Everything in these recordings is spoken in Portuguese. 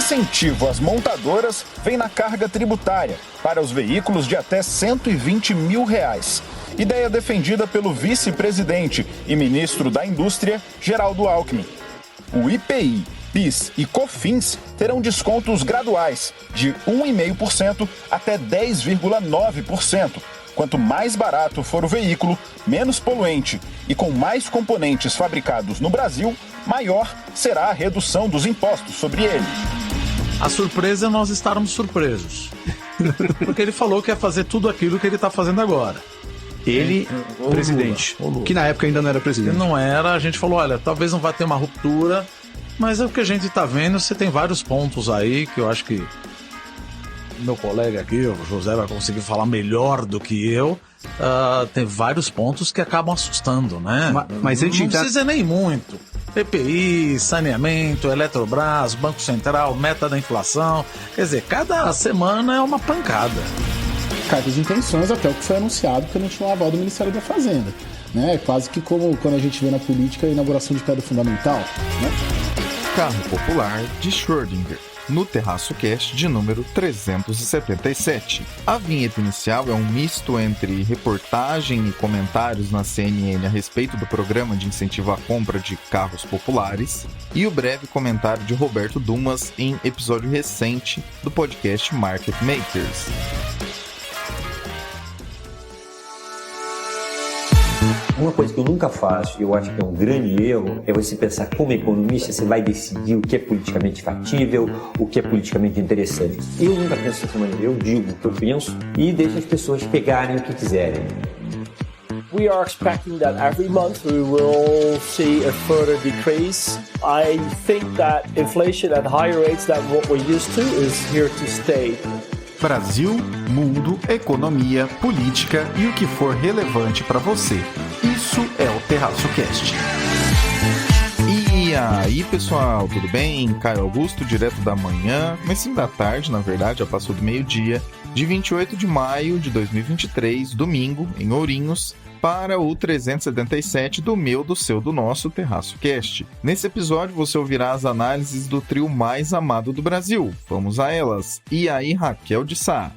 incentivo às montadoras vem na carga tributária para os veículos de até R$120 mil. Ideia defendida pelo vice-presidente e ministro da Indústria, Geraldo Alckmin. O IPI, PIS e COFINS terão descontos graduais de 1,5% até 10,9%. Quanto mais barato for o veículo, menos poluente e com mais componentes fabricados no Brasil, maior será a redução dos impostos sobre ele. A surpresa é nós estarmos surpresos. Porque ele falou que ia fazer tudo aquilo que ele está fazendo agora. Ele, presidente, Lula. que na época ainda não era presidente. Ele não era, a gente falou, olha, talvez não vá ter uma ruptura, mas é o que a gente está vendo, você tem vários pontos aí que eu acho que meu colega aqui, o José, vai conseguir falar melhor do que eu. Tem vários pontos que acabam assustando, né? Mas a gente não precisa nem muito. PPI, saneamento, Eletrobras, Banco Central, meta da inflação. Quer dizer, cada semana é uma pancada. Cartas de intenções, até o que foi anunciado, porque não tinha um aval do Ministério da Fazenda. Né? Quase que como quando a gente vê na política a inauguração de pedra fundamental. Né? Carro popular de Schrödinger, no Terraço Cast de número 377. A vinheta inicial é um misto entre reportagem e comentários na CNN a respeito do programa de incentivo à compra de carros populares e o breve comentário de Roberto Dumas em episódio recente do podcast Market Makers. Uma coisa que eu nunca faço, e eu acho que é um grande erro, é você pensar como economista, você vai decidir o que é politicamente factível, o que é politicamente interessante. Eu nunca penso dessa maneira, eu digo o que eu penso e deixo as pessoas pegarem o que quiserem. We are expecting that every month we will see a further decrease. I think that inflation at higher rates than what we're used to is here to stay. Brasil, mundo, economia, política e o que for relevante para você. Isso é o Terraço Cast. E aí, pessoal, tudo bem? Caio Augusto, direto da manhã, comecinho da tarde, na verdade, já passou do meio-dia, de 28 de maio de 2023, domingo, em Ourinhos, para o 377 do meu, do seu, do nosso Terraço Cast. Nesse episódio você ouvirá as análises do trio mais amado do Brasil. Vamos a elas. E aí, Raquel de Sá?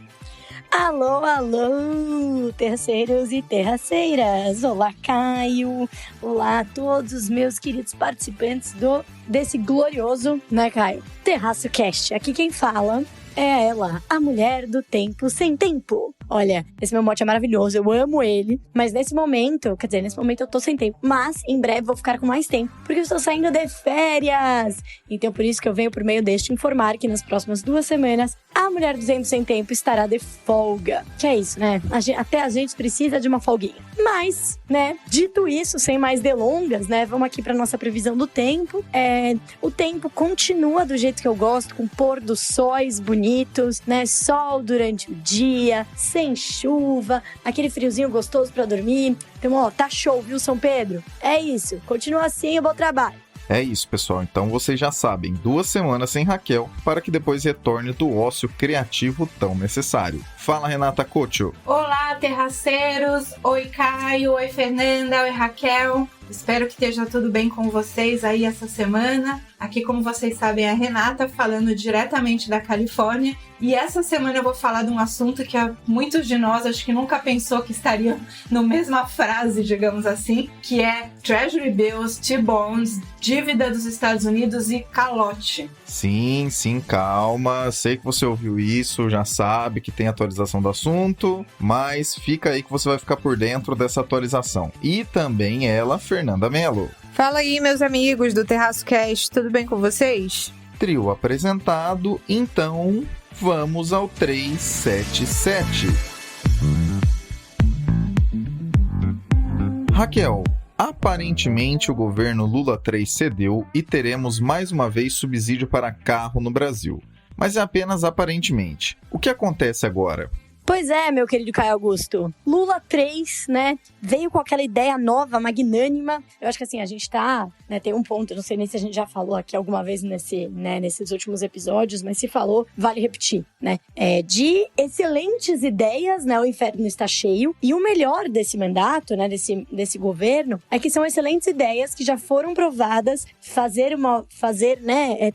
Alô, alô, terceiros e terraceiras. Olá, Caio. Olá a todos os meus queridos participantes desse glorioso, né, Caio? Terraço Cast. Aqui quem fala é ela, a mulher do tempo sem tempo. Olha, esse meu mote é maravilhoso, eu amo ele. Mas nesse momento eu tô sem tempo. Mas em breve vou ficar com mais tempo, porque eu estou saindo de férias. Então por isso que eu venho por meio deste informar que nas próximas 2 semanas a mulher do tempo sem tempo estará de folga. Que é isso, né? Até a gente precisa de uma folguinha. Mas, né, dito isso, sem mais delongas, né, vamos aqui para nossa previsão do tempo. O tempo continua do jeito que eu gosto, com pôr dos sóis bonitos, né, sol durante o dia, sem chuva, aquele friozinho gostoso para dormir. Então, ó, tá show, viu, São Pedro? É isso, continua assim e bom trabalho. É isso, pessoal. Então vocês já sabem, 2 semanas sem Raquel, para que depois retorne do ócio criativo tão necessário. Fala, Renata Couto. Olá, terraceiros. Oi, Caio. Oi, Fernanda. Oi, Raquel. Espero que esteja tudo bem com vocês aí essa semana. Aqui, como vocês sabem, é a Renata falando diretamente da Califórnia. E essa semana eu vou falar de um assunto que muitos de nós acho que nunca pensou que estariam na mesma frase, digamos assim, que é Treasury Bills, T-Bonds, dívida dos Estados Unidos e calote. Sim, calma. Sei que você ouviu isso, já sabe que tem atualização do assunto, mas fica aí que você vai ficar por dentro dessa atualização. E também ela, Fernanda Mello. Fala aí, meus amigos do Terraço Cast, tudo bem com vocês? Trio apresentado, então vamos ao 377. Raquel, aparentemente o governo Lula III cedeu e teremos mais uma vez subsídio para carro no Brasil. Mas é apenas aparentemente. O que acontece agora? Pois é, meu querido Caio Augusto. Lula 3, né, veio com aquela ideia nova, magnânima. Eu acho que assim, a gente tá, né, tem um ponto, eu não sei nem se a gente já falou aqui alguma vez nesses últimos episódios, mas se falou, vale repetir, né, de excelentes ideias, né, o inferno está cheio, e o melhor desse mandato, né, desse governo, é que são excelentes ideias que já foram provadas,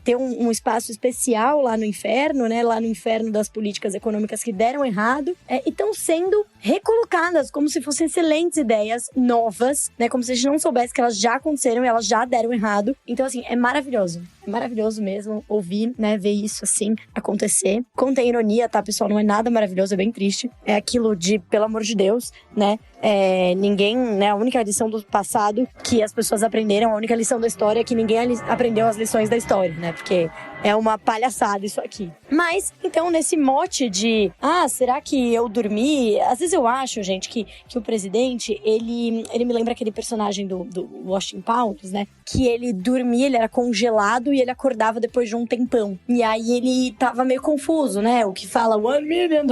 ter um espaço especial lá no inferno, né, lá no inferno das políticas econômicas que deram errado, e estão sendo recolocadas como se fossem excelentes ideias novas, né? Como se a gente não soubesse que elas já aconteceram e elas já deram errado. Então, assim, é maravilhoso. É maravilhoso mesmo ouvir, né? Ver isso, assim, acontecer. Contém ironia, tá, pessoal? Não é nada maravilhoso, é bem triste. É aquilo de, pelo amor de Deus, né? Ninguém, né? A única lição do passado que as pessoas aprenderam, a única lição da história é que ninguém aprendeu as lições da história, né? Porque é uma palhaçada isso aqui. Mas, então, nesse mote de será que eu dormi? Às vezes eu acho, gente, que o presidente, ele me lembra aquele personagem do Austin Powers, né? Que ele dormia, ele era congelado e ele acordava depois de um tempão. E aí ele tava meio confuso, né? O que fala $1 million.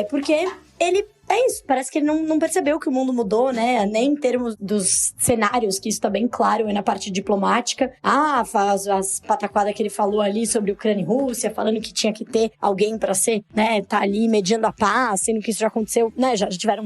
Porque ele... É isso, parece que ele não percebeu que o mundo mudou, né? Nem em termos dos cenários, que isso tá bem claro aí na parte diplomática. As pataquadas que ele falou ali sobre Ucrânia e Rússia, falando que tinha que ter alguém pra ser, né? Tá ali mediando a paz, sendo que isso já aconteceu, né? Já tiveram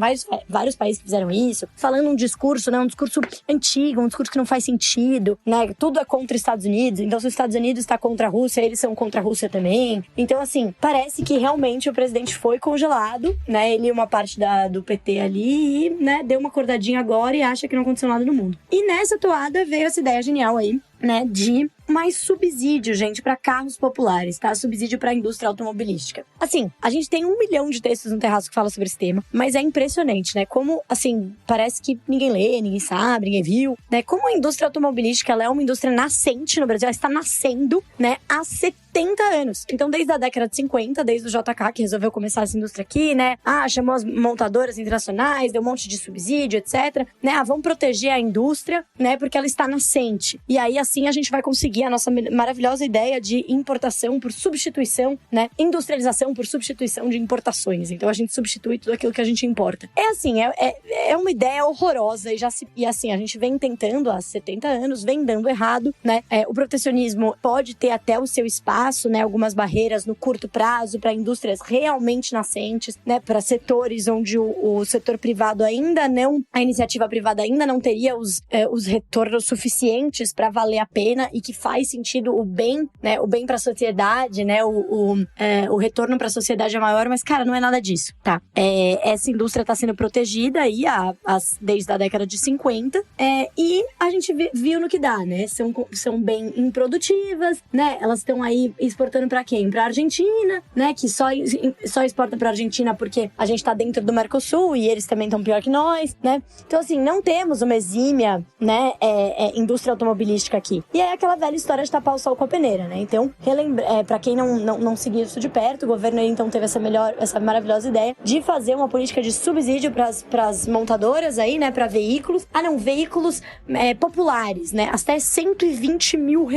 vários países que fizeram isso. Falando um discurso, né? Um discurso antigo, um discurso que não faz sentido, né? Tudo é contra os Estados Unidos. Então, se os Estados Unidos tá contra a Rússia, eles são contra a Rússia também. Então, assim, parece que realmente o presidente foi congelado, né? Ele, uma parte do PT ali, e, né, deu uma acordadinha agora e acha que não aconteceu nada no mundo. E nessa toada veio essa ideia genial aí, né, de mais subsídio, gente, para carros populares, tá? Subsídio para a indústria automobilística. Assim, a gente tem 1 milhão de textos no Terraço que fala sobre esse tema, mas é impressionante, né? Como, assim, parece que ninguém lê, ninguém sabe, ninguém viu, né? Como a indústria automobilística, ela é uma indústria nascente no Brasil, ela está nascendo, né, há 70 anos. Então, desde a década de 50, desde o JK, que resolveu começar essa indústria aqui, né? Chamou as montadoras internacionais, deu um monte de subsídio, etc. Né? Vamos proteger a indústria, né? Porque ela está nascente. E aí, assim, a gente vai conseguir a nossa maravilhosa ideia de importação por substituição, né? Industrialização por substituição de importações. Então, a gente substitui tudo aquilo que a gente importa. É assim, é uma ideia horrorosa e assim, a gente vem tentando há 70 anos, vem dando errado, né? O protecionismo pode ter até o seu espaço, né? Algumas barreiras no curto prazo para indústrias realmente nascentes, né? Para setores onde o setor privado ainda não, a iniciativa privada ainda não teria os retornos suficientes para valer a pena e que faz sentido o bem, né? O bem para a sociedade, né? O retorno para a sociedade é maior, mas, cara, não é nada disso, tá? Essa indústria está sendo protegida aí desde a década de 50 e a gente viu no que dá, né? São bem improdutivas, né? Elas estão aí exportando para quem? Para a Argentina, né? Que só exporta para a Argentina porque a gente tá dentro do Mercosul e eles também estão pior que nós, né? Então, assim, não temos uma exímia, né? Indústria automobilística aqui. E é aquela velha história de tapar o sol com a peneira, né? Então, para quem não seguiu isso de perto, o governo aí, então, teve essa maravilhosa ideia de fazer uma política de subsídio para as montadoras aí, né? Para veículos. Veículos populares, né? Até R$120 mil,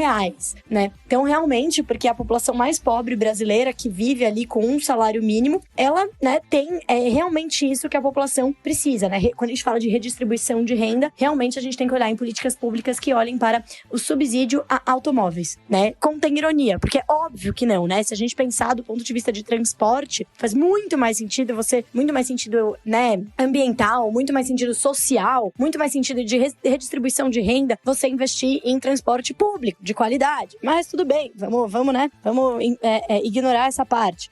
né? Então, realmente, porque a população mais pobre brasileira que vive ali com um salário mínimo, ela, né, tem realmente isso que a população precisa, né? Quando a gente fala de redistribuição de renda, realmente a gente tem que olhar em políticas públicas que olhem para o subsídio a automóveis, né? Contém ironia, porque é óbvio que não, né? Se a gente pensar do ponto de vista de transporte, faz muito mais sentido né, ambiental, muito mais sentido social, muito mais sentido de redistribuição de renda, você investir em transporte público, de qualidade. Mas tudo bem, vamos, né? Vamos ignorar essa parte.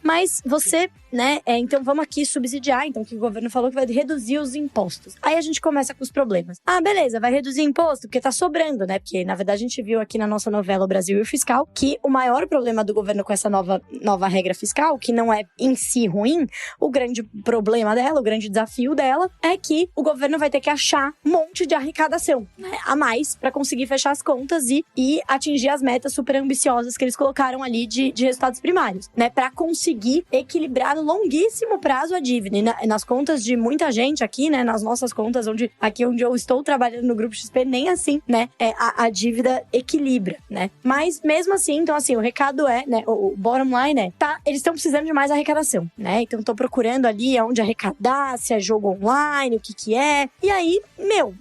Mas você, né? Então vamos aqui subsidiar. Então, que o governo falou que vai reduzir os impostos. Aí a gente começa com os problemas. Beleza, vai reduzir imposto porque tá sobrando, né? Porque, na verdade, a gente viu aqui na nossa novela O Brasil e o Fiscal que o maior problema do governo com essa nova regra fiscal, que não é em si ruim, o grande problema dela, o grande desafio dela é que o governo vai ter que achar um monte de arrecadação, né, a mais para conseguir fechar as contas e atingir as metas super ambiciosas que eles colocaram ali de resultados primários, né? Para conseguir equilibrar longuíssimo prazo a dívida. E nas contas de muita gente aqui, né, nas nossas contas, onde eu estou trabalhando no Grupo XP, nem assim, né, a dívida equilibra, né. Mas mesmo assim, então assim, o recado é, né, o bottom line é, eles estão precisando de mais arrecadação, né. Então estão procurando ali onde arrecadar, se é jogo online, o que é. E aí,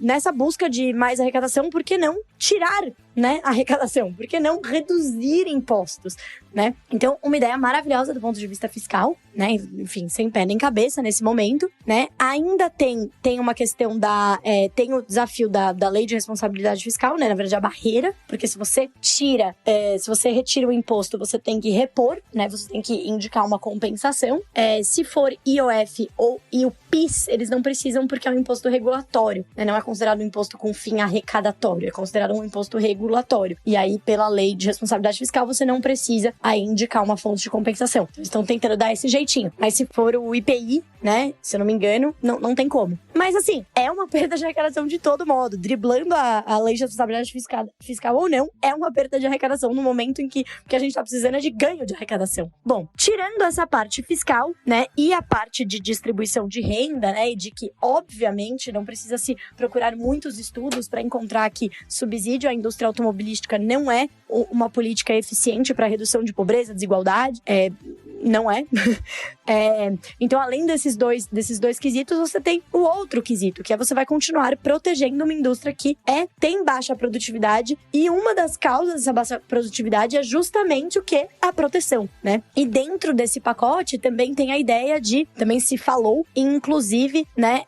nessa busca de mais arrecadação, por que não tirar, né, a arrecadação? Por que não reduzir impostos, né? Então, uma ideia maravilhosa do ponto de vista fiscal, né? Enfim, sem pé nem cabeça nesse momento, né? Ainda tem uma questão tem o desafio da lei de responsabilidade fiscal, né? Na verdade, a barreira, porque se você retira o imposto, você tem que repor, né? Você tem que indicar uma compensação. Se for IOF ou IUPIS, eles não precisam porque é um imposto regulatório, né? Não é considerado um imposto com fim arrecadatório, é considerado um imposto regulatório. E aí, pela lei de responsabilidade fiscal, você não precisa aí indicar uma fonte de compensação. Eles estão tentando dar esse jeitinho. Mas se for o IPI, né, se eu não me engano, não tem como. Mas assim, é uma perda de arrecadação de todo modo. Driblando a lei de responsabilidade fiscal ou não, é uma perda de arrecadação no momento em que a gente tá precisando é de ganho de arrecadação. Bom, tirando essa parte fiscal, né, e a parte de distribuição de renda, né, e de que, obviamente, não precisa se procurar muitos estudos para encontrar que subsídio à indústria automobilística não é uma política eficiente para redução de pobreza, desigualdade, não é. Então, além desses dois quesitos, você tem o outro quesito, que é você vai continuar protegendo uma indústria que tem baixa produtividade, e uma das causas dessa baixa produtividade é justamente o quê? A proteção, né? E dentro desse pacote também tem a ideia também se falou, inclusive, né,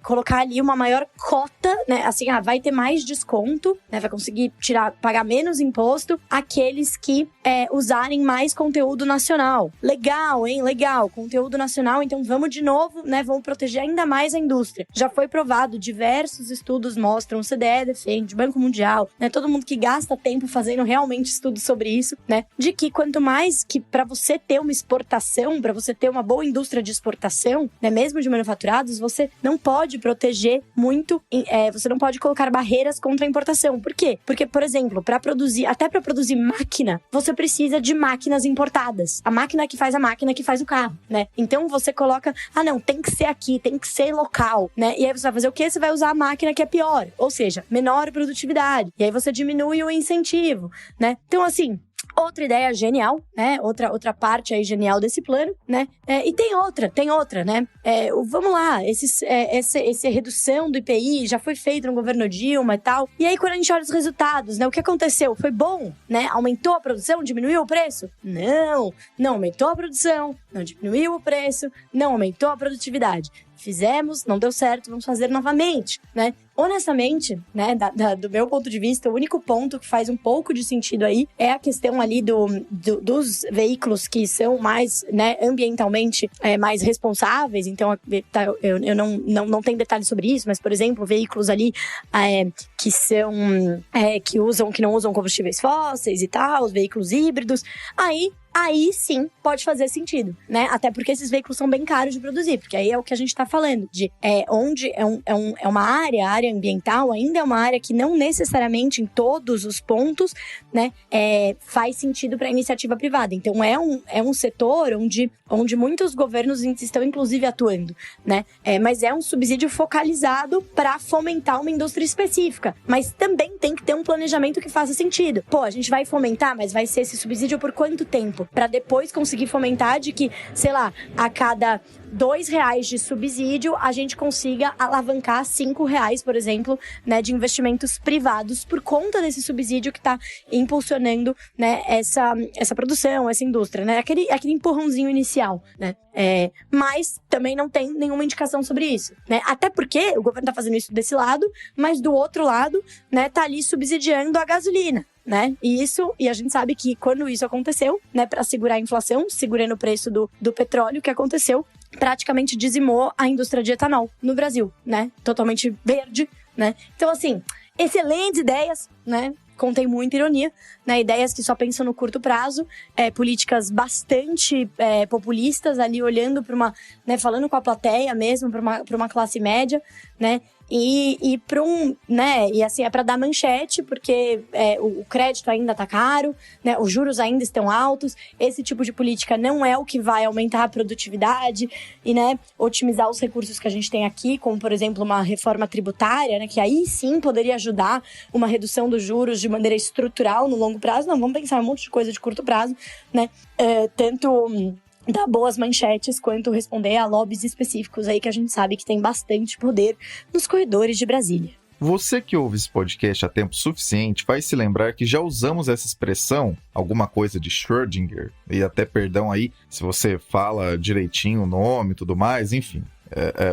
colocar ali uma maior cota, né, assim, vai ter mais desconto, né, vai conseguir pagar menos imposto aqueles que usarem mais conteúdo nacional. Legal, hein? Legal. Conteúdo nacional, então vamos de novo, né? Vamos proteger ainda mais a indústria. Já foi provado, diversos estudos mostram, o CDE defende, Banco Mundial, né? Todo mundo que gasta tempo fazendo realmente estudos sobre isso, né? De que quanto mais que para você ter uma exportação, para você ter uma boa indústria de exportação, né? Mesmo de manufaturados, você não pode proteger muito, você não pode colocar barreiras contra a importação. Por quê? Porque, por exemplo, para produzir máquina, você precisa de máquinas importadas. A máquina que faz a máquina que faz o carro, né? Então você coloca, não, tem que ser aqui, tem que ser local, né? E aí você vai fazer o quê? Você vai usar a máquina que é pior, ou seja, menor produtividade. E aí você diminui o incentivo, né? Então, assim, outra ideia genial, né? Outra parte aí genial desse plano, né? E tem outra, né? Vamos lá, essa redução do IPI já foi feita no governo Dilma e tal. E aí, quando a gente olha os resultados, né? O que aconteceu? Foi bom, né? Aumentou a produção? Diminuiu o preço? Não aumentou a produção, não diminuiu o preço, não aumentou a produtividade. Fizemos, não deu certo, vamos fazer novamente, né? Honestamente, né, do meu ponto de vista, o único ponto que faz um pouco de sentido aí é a questão ali dos veículos que são mais, né, ambientalmente mais responsáveis. Então, eu não tenho detalhes sobre isso, mas, por exemplo, veículos ali que não usam combustíveis fósseis e tal, os veículos híbridos, aí sim pode fazer sentido, né? Até porque esses veículos são bem caros de produzir, porque aí é o que a gente tá falando, onde é uma área ambiental, ainda é uma área que não necessariamente em todos os pontos, né, faz sentido para a iniciativa privada. Então é um setor onde muitos governos estão inclusive atuando, né? Mas é um subsídio focalizado para fomentar uma indústria específica, mas também tem que ter um planejamento que faça sentido. Pô, a gente vai fomentar, mas vai ser esse subsídio por quanto tempo? Para depois conseguir fomentar de que, sei lá, a cada R$2 de subsídio, a gente consiga alavancar R$5, por exemplo, né, de investimentos privados por conta desse subsídio que está impulsionando, né, essa produção, essa indústria, né, aquele empurrãozinho inicial, né. Mas também não tem nenhuma indicação sobre isso, né, até porque o governo está fazendo isso desse lado, mas do outro lado, né, tá ali subsidiando a gasolina, né? E a gente sabe que quando isso aconteceu, né, para segurar a inflação, segurando o preço do petróleo, o que aconteceu? Praticamente dizimou a indústria de etanol no Brasil, né? Totalmente verde, né? Então, assim, excelentes ideias, né? Contém muita ironia, né? Ideias que só pensam no curto prazo, políticas bastante populistas ali, olhando para uma, né, falando com a plateia mesmo, para uma classe média, né? e para né, e assim, é para dar manchete, porque o crédito ainda tá caro, né, os juros ainda estão altos, esse tipo de política não é o que vai aumentar a produtividade e, né, otimizar os recursos que a gente tem aqui, como, por exemplo, uma reforma tributária, né, que aí sim poderia ajudar uma redução dos juros de maneira estrutural no longo prazo. Não, vamos pensar em um monte de coisa de curto prazo, né, tanto dar boas manchetes quanto responder a lobbies específicos aí que a gente sabe que tem bastante poder nos corredores de Brasília. Você que ouve esse podcast há tempo suficiente vai se lembrar que já usamos essa expressão, alguma coisa de Schrödinger, e até perdão aí se você fala direitinho o nome e tudo mais, enfim.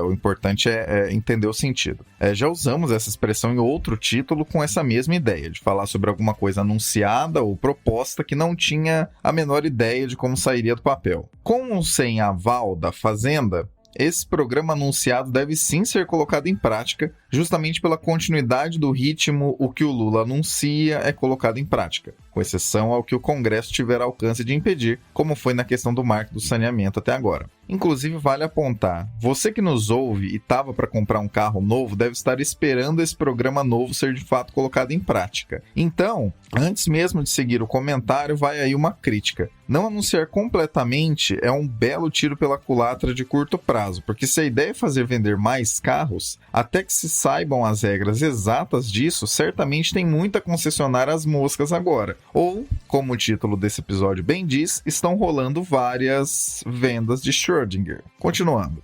O importante é entender o sentido. Já usamos essa expressão em outro título com essa mesma ideia, de falar sobre alguma coisa anunciada ou proposta que não tinha a menor ideia de como sairia do papel. Com ou sem aval da Fazenda, esse programa anunciado deve sim ser colocado em prática, justamente pela continuidade do ritmo. O que o Lula anuncia é colocado em prática, com exceção ao que o Congresso tiver alcance de impedir, como foi na questão do marco do saneamento até agora. Inclusive, vale apontar, você que nos ouve e estava para comprar um carro novo deve estar esperando esse programa novo ser de fato colocado em prática. Então, antes mesmo de seguir o comentário, vai aí uma crítica. Não anunciar completamente é um belo tiro pela culatra de curto prazo, porque se a ideia é fazer vender mais carros, até que se saibam as regras exatas disso, certamente tem muita concessionária às moscas agora. Ou, como o título desse episódio bem diz, estão rolando várias vendas de Schrödinger. Continuando.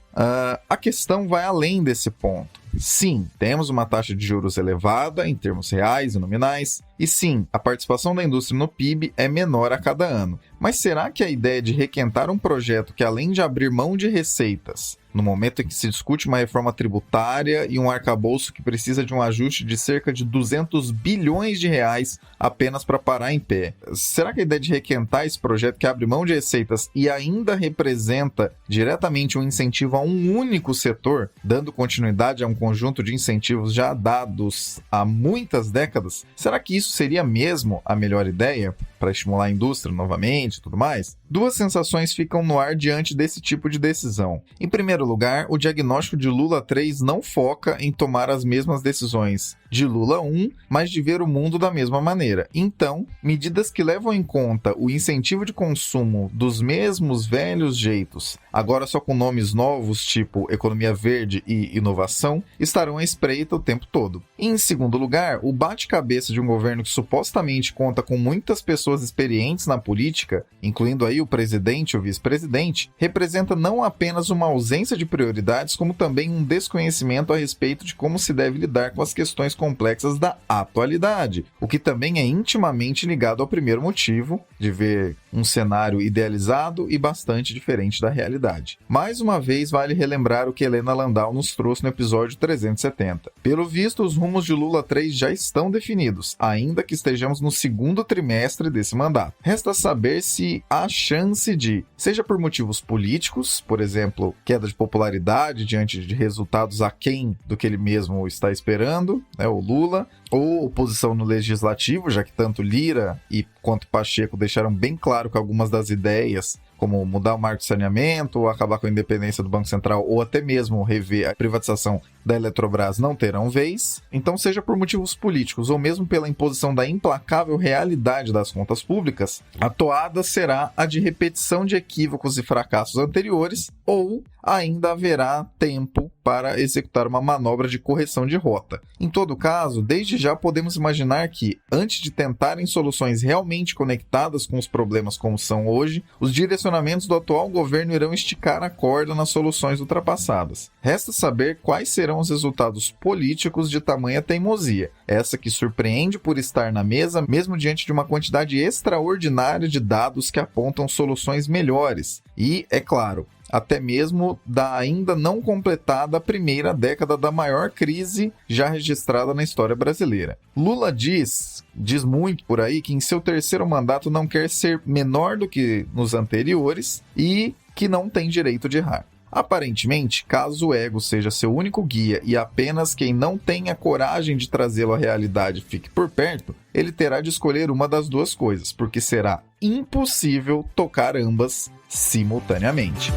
A questão vai além desse ponto. Sim, temos uma taxa de juros elevada em termos reais e nominais, e sim, a participação da indústria no PIB é menor a cada ano. Mas será que a ideia de requentar um projeto que, além de abrir mão de receitas, no momento em que se discute uma reforma tributária e um arcabouço que precisa de um ajuste de cerca de 200 bilhões de reais apenas para parar em pé, será que a ideia de requentar esse projeto que abre mão de receitas e ainda representa diretamente um incentivo a um único setor, dando continuidade a um conjunto de incentivos já dados há muitas décadas, será que isso seria mesmo a melhor ideia para estimular a indústria novamente e tudo mais? Duas sensações ficam no ar diante desse tipo de decisão. Em primeiro lugar, o diagnóstico de Lula 3 não foca em tomar as mesmas decisões de Lula 1, mas de ver o mundo da mesma maneira. Então, medidas que levam em conta o incentivo de consumo dos mesmos velhos jeitos, agora só com nomes novos, tipo economia verde e inovação, estarão à espreita o tempo todo. E, em segundo lugar, o bate-cabeça de um governo que supostamente conta com muitas pessoas experientes na política, incluindo aí o presidente e o vice-presidente, representa não apenas uma ausência de prioridades, como também um desconhecimento a respeito de como se deve lidar com as questões complexas da atualidade, o que também é intimamente ligado ao primeiro motivo, de ver um cenário idealizado e bastante diferente da realidade. Mais uma vez, vale relembrar o que Helena Landau nos trouxe no episódio 370. Pelo visto, os rumos de Lula 3 já estão definidos, ainda que estejamos no segundo trimestre desse mandato. Resta saber se há chance de, seja por motivos políticos, por exemplo, queda de popularidade diante de resultados aquém do que ele mesmo está esperando, né, o Lula, ou oposição no legislativo, já que tanto Lira quanto Pacheco deixaram bem claro que algumas das ideias, como mudar o marco de saneamento, ou acabar com a independência do Banco Central, ou até mesmo rever a privatização da Eletrobras, não terão vez. Então, seja por motivos políticos ou mesmo pela imposição da implacável realidade das contas públicas, a toada será a de repetição de equívocos e fracassos anteriores, ou ainda haverá tempo para executar uma manobra de correção de rota. Em todo caso, desde já podemos imaginar que, antes de tentarem soluções realmente conectadas com os problemas como são hoje, os direcionamentos do atual governo irão esticar a corda nas soluções ultrapassadas. Resta saber quais serão os resultados políticos de tamanha teimosia, essa que surpreende por estar na mesa mesmo diante de uma quantidade extraordinária de dados que apontam soluções melhores e, é claro, até mesmo da ainda não completada primeira década da maior crise já registrada na história brasileira. Lula diz muito por aí que em seu terceiro mandato não quer ser menor do que nos anteriores e que não tem direito de errar. Aparentemente, caso o ego seja seu único guia e apenas quem não tenha coragem de trazê-lo à realidade fique por perto, ele terá de escolher uma das duas coisas, porque será impossível tocar ambas simultaneamente.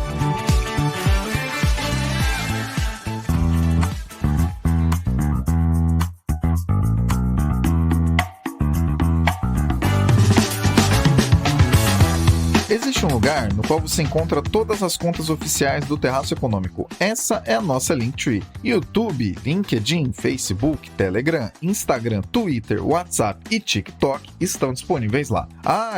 Existe um lugar no qual você encontra todas as contas oficiais do Terraço Econômico. Essa é a nossa Linktree. YouTube, LinkedIn, Facebook, Telegram, Instagram, Twitter, WhatsApp e TikTok estão disponíveis lá.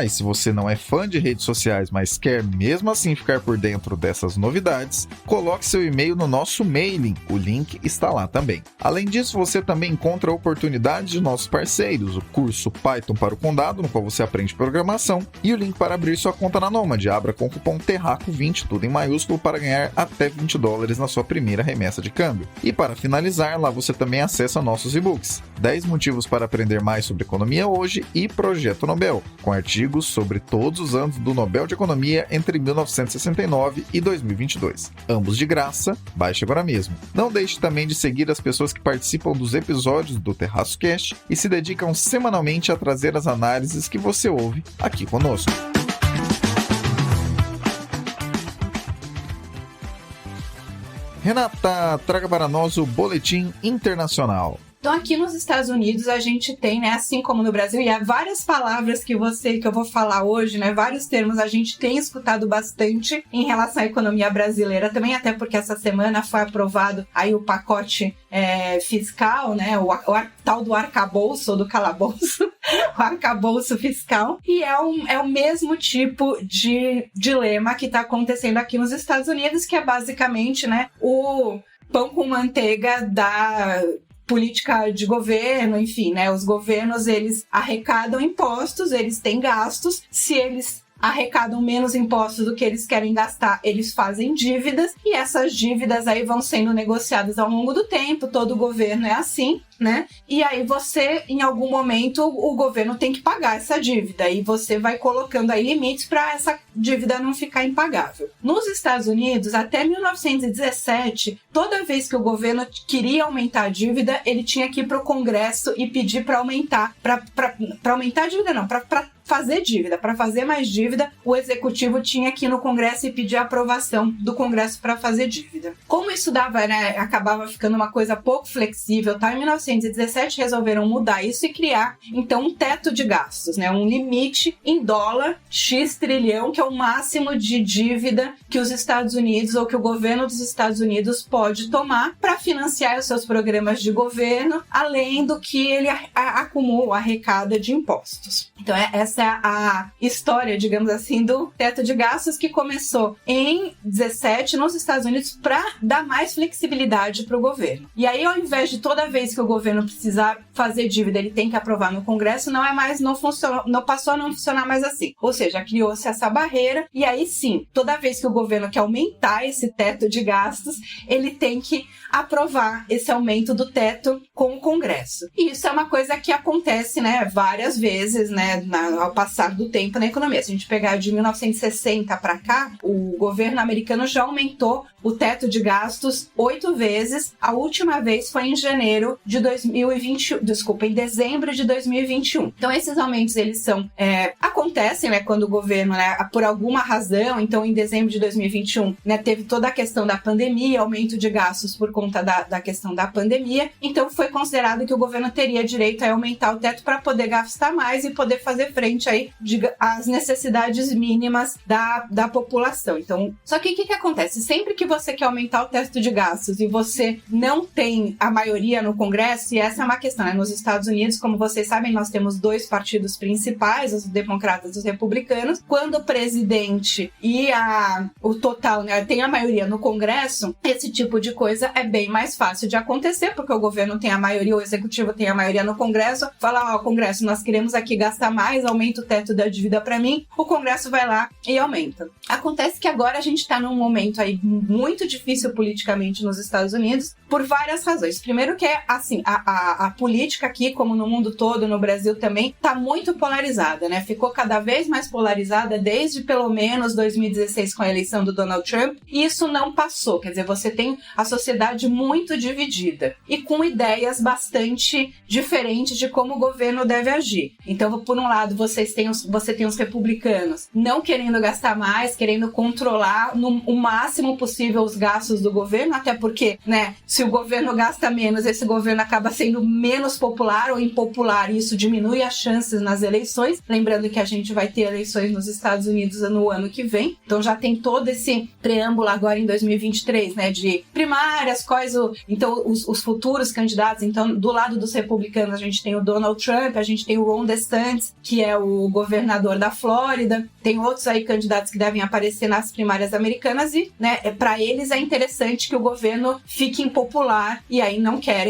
E se você não é fã de redes sociais, mas quer mesmo assim ficar por dentro dessas novidades, coloque seu e-mail no nosso mailing. O link está lá também. Além disso, você também encontra oportunidades de nossos parceiros, o curso Python para o Condado, no qual você aprende programação, e o link para abrir sua conta na Nômade. Abra com o cupom TERRACO20, tudo em maiúsculo, para ganhar até $20 na sua primeira remessa de câmbio. E para finalizar, lá você também acessa nossos e-books. 10 motivos para aprender mais sobre economia hoje e Projeto Nobel, com artigos sobre todos os anos do Nobel de Economia entre 1969 e 2022. Ambos de graça, baixe agora mesmo. Não deixe também de seguir as pessoas que participam dos episódios do Terraço Cast e se dedicam semanalmente a trazer as análises que você ouve aqui conosco. Renata, traga para nós o Boletim Internacional. Então aqui nos Estados Unidos a gente tem, né, assim como no Brasil, e há várias palavras que eu vou falar hoje, né, vários termos a gente tem escutado bastante em relação à economia brasileira também, até porque essa semana foi aprovado aí o pacote fiscal, né, o tal do arcabouço ou do calabouço, o arcabouço fiscal, e é o mesmo tipo de dilema que está acontecendo aqui nos Estados Unidos, que é basicamente, né, o pão com manteiga da política de governo, enfim, né? Os governos, eles arrecadam impostos, eles têm gastos. Se eles arrecadam menos impostos do que eles querem gastar, eles fazem dívidas, e essas dívidas aí vão sendo negociadas ao longo do tempo. Todo governo é assim, né? E aí você, em algum momento, o governo tem que pagar essa dívida, e você vai colocando aí limites para essa dívida não ficar impagável. Nos Estados Unidos, até 1917, toda vez que o governo queria aumentar a dívida, ele tinha que ir para o Congresso e pedir para aumentar, para aumentar a dívida não, para fazer dívida, para fazer mais dívida, o executivo tinha que ir no Congresso e pedir a aprovação do Congresso para fazer dívida. Como isso dava, né, acabava ficando uma coisa pouco flexível, tá? Em 1917 resolveram mudar isso e criar, então, um teto de gastos, né, um limite em dólar, X trilhão, que é o máximo de dívida que os Estados Unidos ou que o governo dos Estados Unidos pode tomar para financiar os seus programas de governo, além do que ele acumula, arrecada de impostos. Então, essa é a história, digamos assim, do teto de gastos, que começou em 17 nos Estados Unidos para dar mais flexibilidade para o governo. E aí, ao invés de toda vez que o governo precisar fazer dívida, ele tem que aprovar no Congresso, não passou a não funcionar mais assim. Ou seja, criou-se essa barreira, e aí sim, toda vez que o governo quer aumentar esse teto de gastos, ele tem que aprovar esse aumento do teto com o Congresso. E isso é uma coisa que acontece, né, várias vezes, né, ao passar do tempo na economia. Se a gente pegar de 1960 para cá, o governo americano já aumentou o teto de gastos 8 vezes. A última vez foi em dezembro de 2021. Então, esses aumentos, eles acontecem, né, quando o governo, né, por alguma razão, então em dezembro de 2021, né, teve toda a questão da pandemia, aumento de gastos por conta da questão da pandemia, então foi considerado que o governo teria direito a aumentar o teto para poder gastar mais e poder fazer frente aí às necessidades mínimas da população. Então, só que o que acontece? Sempre que você quer aumentar o teto de gastos e você não tem a maioria no Congresso, e essa é uma questão, né? Nos Estados Unidos, como vocês sabem, nós temos 2 partidos principais, os democratas e os republicanos. Quando o presidente e o total, né, tem a maioria no Congresso, esse tipo de coisa é bem mais fácil de acontecer, porque o governo tem a maioria, o executivo tem a maioria no Congresso, fala, Congresso, nós queremos aqui gastar mais, aumenta o teto da dívida para mim, o Congresso vai lá e aumenta. Acontece que agora a gente está num momento aí muito difícil politicamente nos Estados Unidos, por várias razões. Primeiro que assim, a política aqui, como no mundo todo, no Brasil também, está muito polarizada, né? Ficou cada vez mais polarizada desde pelo menos 2016 com a eleição do Donald Trump, e isso não passou. Quer dizer, você tem a sociedade muito dividida e com ideias bastante diferentes de como o governo deve agir. Então, por um lado, você tem os republicanos não querendo gastar mais, querendo controlar o máximo possível os gastos do governo, até porque, né, se o governo gasta menos, esse governo acaba sendo menos popular ou impopular, e isso diminui as chances nas eleições. Lembrando que a gente vai ter eleições nos Estados Unidos no ano que vem, então já tem todo esse preâmbulo agora em 2023, né, de primárias, então os futuros candidatos. Então, do lado dos republicanos, a gente tem o Donald Trump, a gente tem o Ron DeSantis, que é o governador da Flórida, tem outros aí candidatos que devem aparecer nas primárias americanas e, né, para eles é interessante que o governo fique impopular, e aí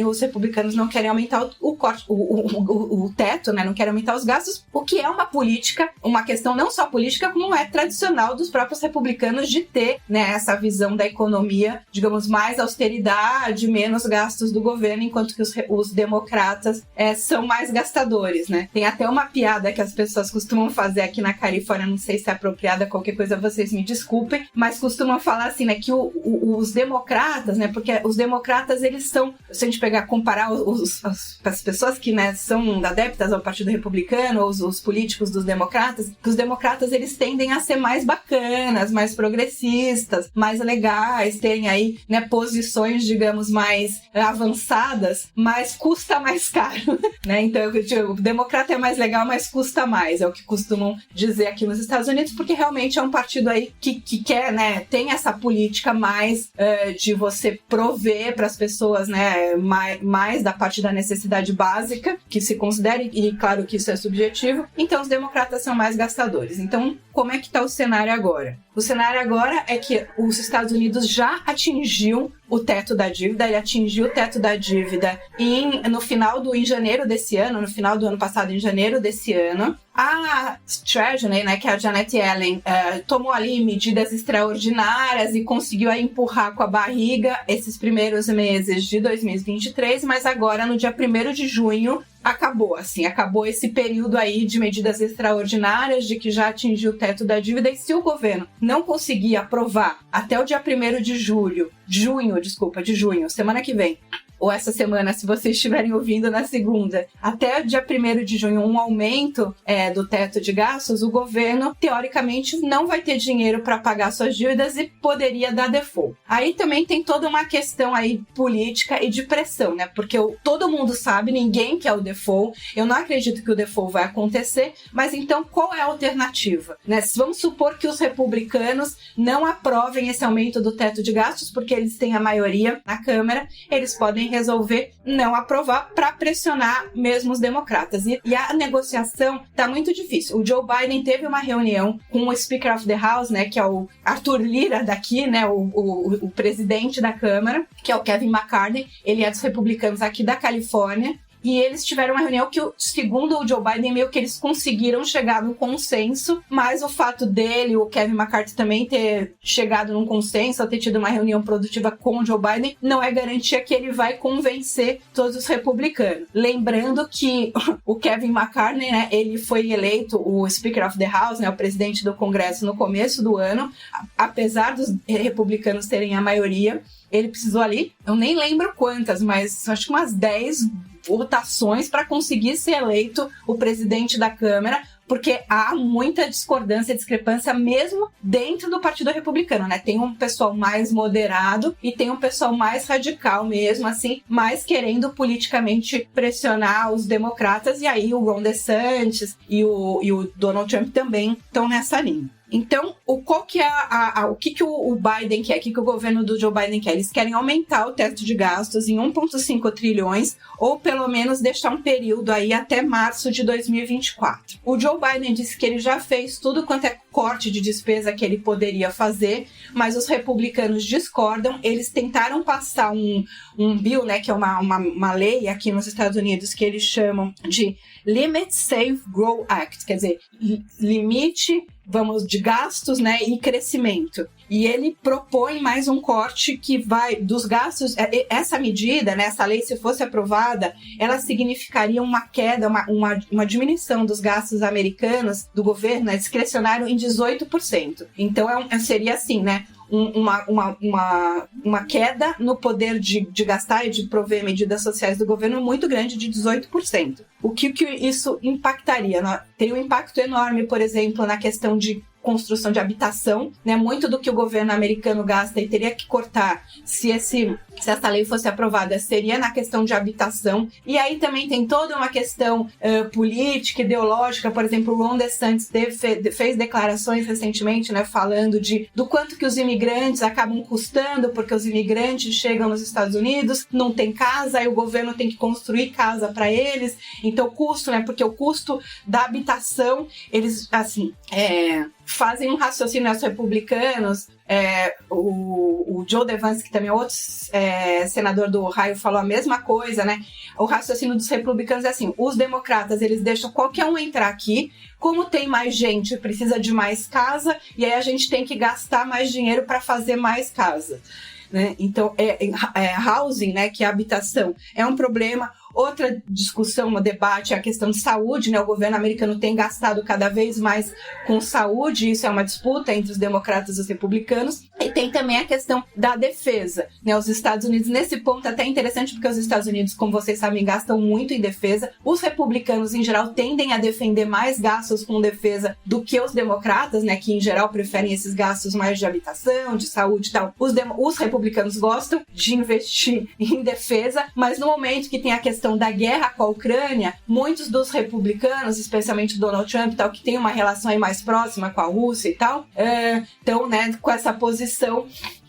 os republicanos não querem aumentar o teto, né, não querem aumentar os gastos, o que é uma política, uma questão não só política, como é tradicional dos próprios republicanos de ter, né, essa visão da economia, digamos, mais austeridade, menos gastos do governo, enquanto que os democratas são mais gastadores, né? Tem até uma piada que as pessoas costumam fazer aqui na Califórnia, não sei se é apropriada, qualquer coisa vocês me desculpem, mas costumam falar assim, né, que os democratas, né, porque os democratas, eles são, se a gente comparar as pessoas que, né, são adeptas ao Partido Republicano, ou os políticos dos democratas, que os democratas, eles tendem a ser mais bacanas, mais progressistas, mais legais, terem aí, né, posições, digamos, mais avançadas, mas custa mais caro, né? Então, o democrata é mais legal, mas custa mais, é o que costumam dizer aqui nos Estados Unidos, porque realmente é um partido aí que quer, né, tem essa política mais de você prover para as pessoas, né, mais da parte da necessidade básica, que se considere, e claro que isso é subjetivo. Então, os democratas são mais gastadores. Então, como é que está o cenário agora? O cenário agora é que os Estados Unidos já atingiu o teto da dívida, ele atingiu o teto da dívida em janeiro desse ano, no final do ano passado, em janeiro desse ano. A Treasury, né, que é a Janet Yellen, tomou ali medidas extraordinárias e conseguiu aí empurrar com a barriga esses primeiros meses de 2023, mas agora, no dia 1º de junho, acabou esse período aí de medidas extraordinárias, de que já atingiu o teto da dívida, e se o governo não conseguir aprovar até o dia 1º de junho, semana que vem, ou essa semana, se vocês estiverem ouvindo na segunda, até o dia 1º de junho, um aumento do teto de gastos, o governo, teoricamente, não vai ter dinheiro para pagar suas dívidas e poderia dar default. Aí também tem toda uma questão aí política e de pressão, né? Porque todo mundo sabe, ninguém quer o default. Eu não acredito que o default vai acontecer, mas então qual é a alternativa? Né? Vamos supor que os republicanos não aprovem esse aumento do teto de gastos, porque eles têm a maioria na Câmara, eles podem resolver não aprovar para pressionar mesmo os democratas. E a negociação tá muito difícil. O Joe Biden teve uma reunião com o Speaker of the House, né, que é o Arthur Lira daqui, né, o presidente da Câmara, que é o Kevin McCarthy. Ele é dos republicanos aqui da Califórnia. E eles tiveram uma reunião que, segundo o Joe Biden, meio que eles conseguiram chegar num consenso, mas o fato dele, o Kevin McCarthy, também ter chegado num consenso, ou ter tido uma reunião produtiva com o Joe Biden, não é garantia que ele vai convencer todos os republicanos. Lembrando que o Kevin McCarthy, né, ele foi eleito o Speaker of the House, né, o presidente do Congresso, no começo do ano. Apesar dos republicanos terem a maioria, ele precisou ali, eu nem lembro quantas, mas acho que umas 10 votações para conseguir ser eleito o presidente da Câmara, porque há muita discordância, discrepância mesmo dentro do Partido Republicano, né? Tem um pessoal mais moderado e tem um pessoal mais radical mesmo, assim, mais querendo politicamente pressionar os democratas, e aí o Ron DeSantis e o Donald Trump também estão nessa linha. Então, o que o Biden quer? O que o governo do Joe Biden quer? Eles querem aumentar o teto de gastos em 1,5 trilhões, ou pelo menos deixar um período aí até março de 2024. O Joe Biden disse que ele já fez tudo quanto é corte de despesa que ele poderia fazer, mas os republicanos discordam. Eles tentaram passar um bill, né, que é uma lei aqui nos Estados Unidos, que eles chamam de Limit Save Grow Act, quer dizer, limite, de gastos, né, e crescimento. E ele propõe mais um corte que vai dos gastos. Essa medida, né, essa lei, se fosse aprovada, ela significaria uma queda, uma diminuição dos gastos americanos, do governo, né, discricionário, em 18%. Então, seria assim, né, uma queda no poder de gastar e de prover medidas sociais do governo muito grande, de 18%. O que isso impactaria? Tem um impacto enorme, por exemplo, na questão de construção de habitação, né? Muito do que o governo americano gasta e teria que cortar se essa lei fosse aprovada seria na questão de habitação. E aí também tem toda uma questão política, ideológica. Por exemplo, o Ron DeSantis fez declarações recentemente, né, falando do quanto que os imigrantes acabam custando, porque os imigrantes chegam nos Estados Unidos, não tem casa, aí o governo tem que construir casa para eles. Então o custo, né, porque o custo da habitação, eles, assim, fazem um raciocínio aos republicanos. O Joe DeVance, que também é outro senador do Ohio, falou a mesma coisa, né? O raciocínio dos republicanos é assim: os democratas, eles deixam qualquer um entrar aqui, como tem mais gente, precisa de mais casa, e aí a gente tem que gastar mais dinheiro para fazer mais casa, né? Então, housing, né, que é a habitação, é um problema. Outra discussão, um debate, é a questão de saúde, né? O governo americano tem gastado cada vez mais com saúde, isso é uma disputa entre os democratas e os republicanos. E tem também a questão da defesa, né? Os Estados Unidos, nesse ponto, até interessante, porque os Estados Unidos, como vocês sabem, gastam muito em defesa. Os republicanos, em geral, tendem a defender mais gastos com defesa do que os democratas, né? Que, em geral, preferem esses gastos mais de habitação, de saúde e tal. Os republicanos gostam de investir em defesa, mas no momento que tem a questão da guerra com a Ucrânia, muitos dos republicanos, especialmente Donald Trump e tal, que tem uma relação aí mais próxima com a Rússia e tal, então, né, com essa posição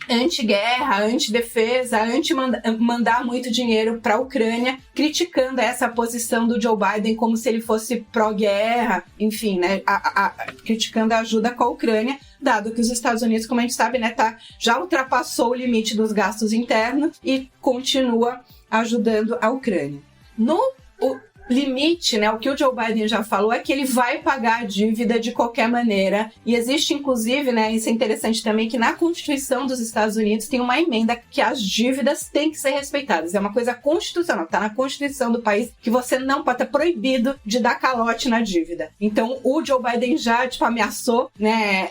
anti-guerra, anti-defesa, anti-mandar muito dinheiro para a Ucrânia, criticando essa posição do Joe Biden como se ele fosse pró-guerra, enfim, né, criticando a ajuda com a Ucrânia, dado que os Estados Unidos, como a gente sabe, né, já ultrapassou o limite dos gastos internos e continua ajudando a Ucrânia. O limite, né, o que o Joe Biden já falou é que ele vai pagar a dívida de qualquer maneira, e existe inclusive, né, isso é interessante também, que na Constituição dos Estados Unidos tem uma emenda que as dívidas têm que ser respeitadas, é uma coisa constitucional, tá na Constituição do país, que você não pode, estar proibido de dar calote na dívida. Então o Joe Biden já, ameaçou, né,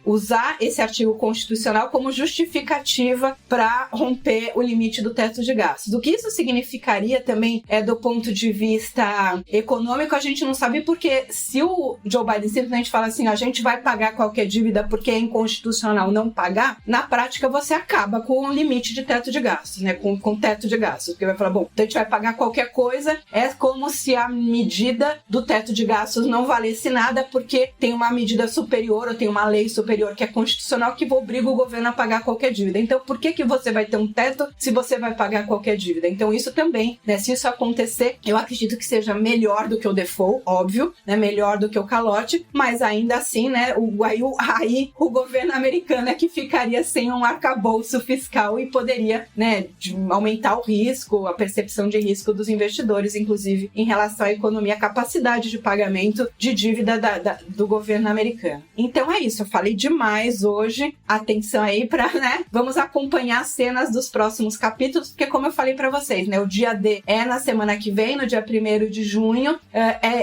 usar esse artigo constitucional como justificativa para romper o limite do teto de gastos. O que isso significaria também do ponto de vista econômico, a gente não sabe, porque se o Joe Biden simplesmente fala assim, a gente vai pagar qualquer dívida porque é inconstitucional não pagar, na prática você acaba com o limite de teto de gastos, né? Com teto de gastos, porque vai falar, bom, então a gente vai pagar qualquer coisa, é como se a medida do teto de gastos não valesse nada, porque tem uma medida superior ou tem uma lei superior que é constitucional que obriga o governo a pagar qualquer dívida. Então, por que você vai ter um teto se você vai pagar qualquer dívida? Então, isso também, né, se isso acontecer, eu acredito que seja melhor do que o default, óbvio, né, melhor do que o calote, mas ainda assim, né, aí o governo americano é que ficaria sem um arcabouço fiscal e poderia, né, aumentar o risco, a percepção de risco dos investidores, inclusive em relação à economia, a capacidade de pagamento de dívida do governo americano. Então é isso, eu falei demais hoje, atenção aí para, né, vamos acompanhar as cenas dos próximos capítulos, porque como eu falei para vocês, né, o dia D é na semana que vem, no dia 1º de junho,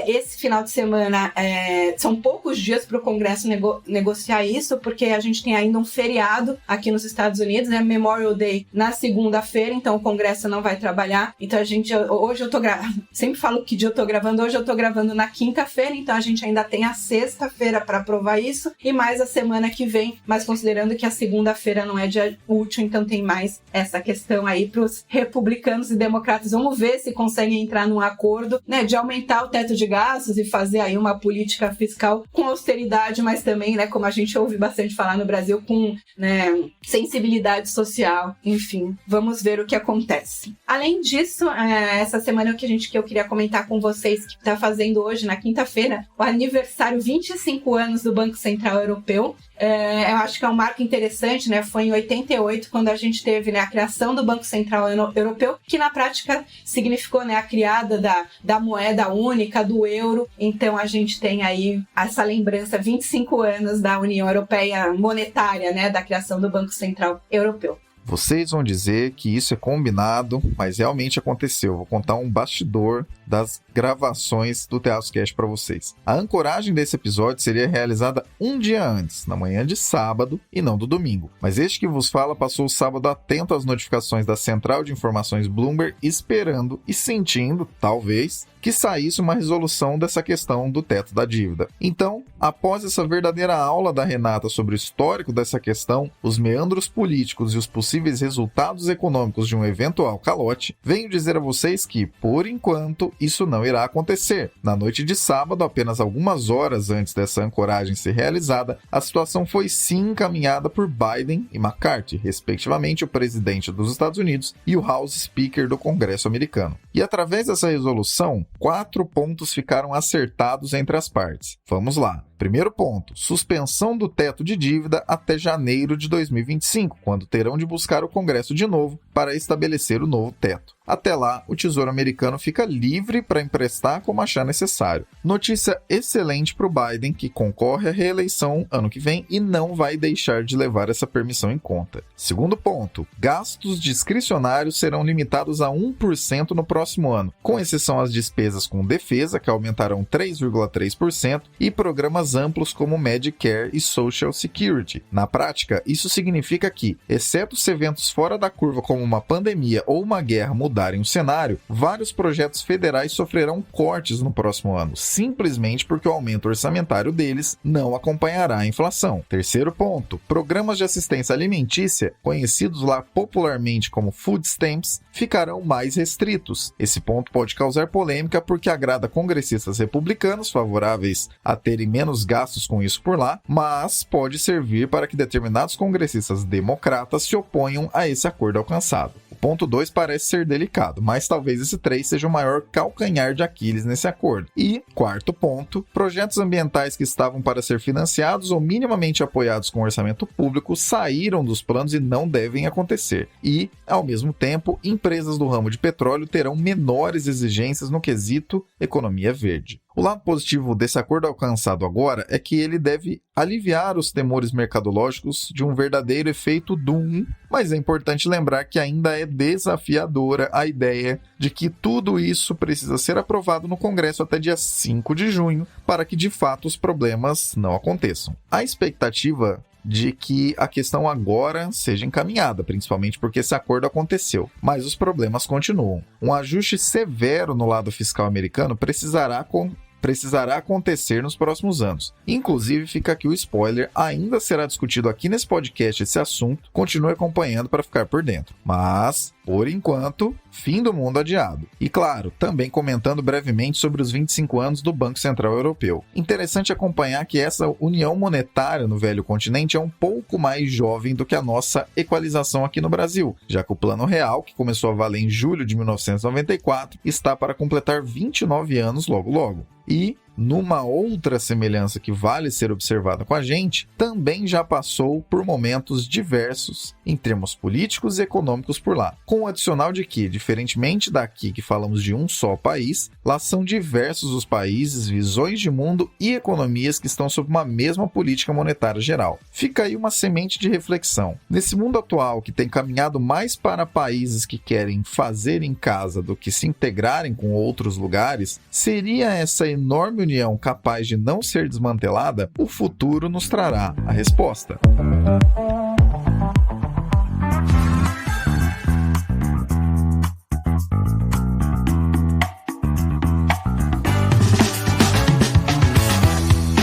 esse final de semana, são poucos dias para o Congresso negociar isso, porque a gente tem ainda um feriado aqui nos Estados Unidos, né, Memorial Day na segunda-feira, então o Congresso não vai trabalhar, então hoje eu tô sempre falo que dia eu tô gravando, hoje eu tô gravando na quinta-feira, então a gente ainda tem a sexta-feira para aprovar isso, e mais a semana que vem, mas considerando que a segunda-feira não é dia útil, então tem mais essa questão aí para os republicanos e democratas. Vamos ver se conseguem entrar num acordo, né, de aumentar o teto de gastos e fazer aí uma política fiscal com austeridade, mas também, né, como a gente ouve bastante falar no Brasil, com, né, sensibilidade social, enfim, vamos ver o que acontece. Além disso, essa semana que eu queria comentar com vocês, que está fazendo hoje, na quinta-feira, o aniversário 25 anos do Banco Central Europeu. Eu acho que é um marco interessante, né? Foi em 88 quando a gente teve, né, a criação do Banco Central Europeu, que na prática significou, né, a criada da moeda única, do euro. Então a gente tem aí essa lembrança, 25 anos da União Europeia Monetária, né, da criação do Banco Central Europeu. Vocês vão dizer que isso é combinado, mas realmente aconteceu. Vou contar um bastidor das gravações do TerraçoCast para vocês. A ancoragem desse episódio seria realizada um dia antes, na manhã de sábado e não do domingo. Mas este que vos fala passou o sábado atento às notificações da Central de Informações Bloomberg, esperando e sentindo, talvez, que saísse uma resolução dessa questão do teto da dívida. Então, após essa verdadeira aula da Renata sobre o histórico dessa questão, os meandros políticos e os possíveis resultados econômicos de um eventual calote, venho dizer a vocês que, por enquanto, isso não irá acontecer. Na noite de sábado, apenas algumas horas antes dessa ancoragem ser realizada, a situação foi sim encaminhada por Biden e McCarthy, respectivamente o presidente dos Estados Unidos e o House Speaker do Congresso americano. E através dessa resolução, 4 pontos ficaram acertados entre as partes. Vamos lá. Primeiro ponto, suspensão do teto de dívida até janeiro de 2025, quando terão de buscar o Congresso de novo para estabelecer o novo teto. Até lá, o Tesouro Americano fica livre para emprestar como achar necessário. Notícia excelente para o Biden, que concorre à reeleição ano que vem e não vai deixar de levar essa permissão em conta. Segundo ponto, gastos discricionários serão limitados a 1% no próximo ano, com exceção às despesas com defesa, que aumentarão 3,3%, e programas amplos como Medicare e Social Security. Na prática, isso significa que, exceto os eventos fora da curva como uma pandemia ou uma guerra mudarem o cenário, vários projetos federais sofrerão cortes no próximo ano, simplesmente porque o aumento orçamentário deles não acompanhará a inflação. Terceiro ponto, programas de assistência alimentícia, conhecidos lá popularmente como food stamps, ficarão mais restritos. Esse ponto pode causar polêmica porque agrada congressistas republicanos favoráveis a terem menos gastos com isso por lá, mas pode servir para que determinados congressistas democratas se oponham a esse acordo alcançado. O ponto 2 parece ser delicado, mas talvez esse 3 seja o maior calcanhar de Aquiles nesse acordo. E, quarto ponto, projetos ambientais que estavam para ser financiados ou minimamente apoiados com orçamento público saíram dos planos e não devem acontecer. E, ao mesmo tempo, empresas do ramo de petróleo terão menores exigências no quesito economia verde. O lado positivo desse acordo alcançado agora é que ele deve aliviar os temores mercadológicos de um verdadeiro efeito Doom, mas é importante lembrar que ainda é desafiadora a ideia de que tudo isso precisa ser aprovado no Congresso até dia 5 de junho para que de fato os problemas não aconteçam. A expectativa de que a questão agora seja encaminhada, principalmente porque esse acordo aconteceu, mas os problemas continuam. Um ajuste severo no lado fiscal americano precisará acontecer nos próximos anos. Inclusive, fica aqui o spoiler, ainda será discutido aqui nesse podcast esse assunto, continue acompanhando para ficar por dentro. Mas, por enquanto, fim do mundo adiado. E claro, também comentando brevemente sobre os 25 anos do Banco Central Europeu. Interessante acompanhar que essa união monetária no velho continente é um pouco mais jovem do que a nossa equalização aqui no Brasil, já que o Plano Real, que começou a valer em julho de 1994, está para completar 29 anos logo logo. E, numa outra semelhança que vale ser observada com a gente, também já passou por momentos diversos em termos políticos e econômicos por lá, com o adicional de que, diferentemente daqui que falamos de um só país, lá são diversos os países, visões de mundo e economias que estão sob uma mesma política monetária geral. Fica aí uma semente de reflexão. Nesse mundo atual que tem caminhado mais para países que querem fazer em casa do que se integrarem com outros lugares, seria essa enorme união capaz de não ser desmantelada? O futuro nos trará a resposta.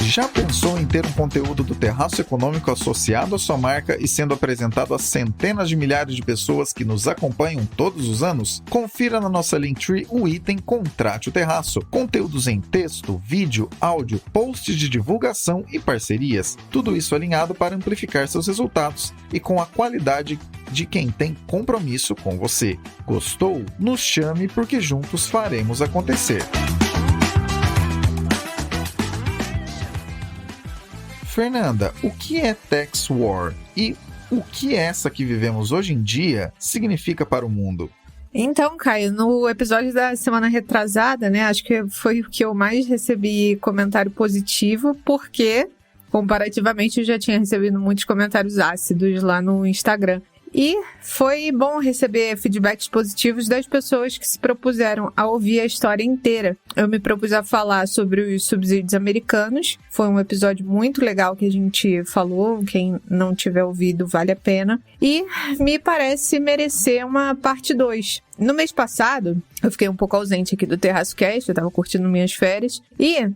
Já pensou em ter um conteúdo do Terraço Econômico associado à sua marca e sendo apresentado a centenas de milhares de pessoas que nos acompanham todos os anos? Confira na nossa Linktree o item Contrate o Terraço. Conteúdos em texto, vídeo, áudio, posts de divulgação e parcerias. Tudo isso alinhado para amplificar seus resultados e com a qualidade de quem tem compromisso com você. Gostou? Nos chame porque juntos faremos acontecer. Fernanda, o que é Tax War e o que essa que vivemos hoje em dia significa para o mundo? Então, Caio, no episódio da semana retrasada, né, acho que foi o que eu mais recebi comentário positivo, porque, comparativamente, eu já tinha recebido muitos comentários ácidos lá no Instagram. E foi bom receber feedbacks positivos das pessoas que se propuseram a ouvir a história inteira. Eu me propus a falar sobre os subsídios americanos. Foi um episódio muito legal que a gente falou. Quem não tiver ouvido, vale a pena. E me parece merecer uma parte 2. No mês passado, eu fiquei um pouco ausente aqui do Terraço Cast, eu tava curtindo minhas férias. E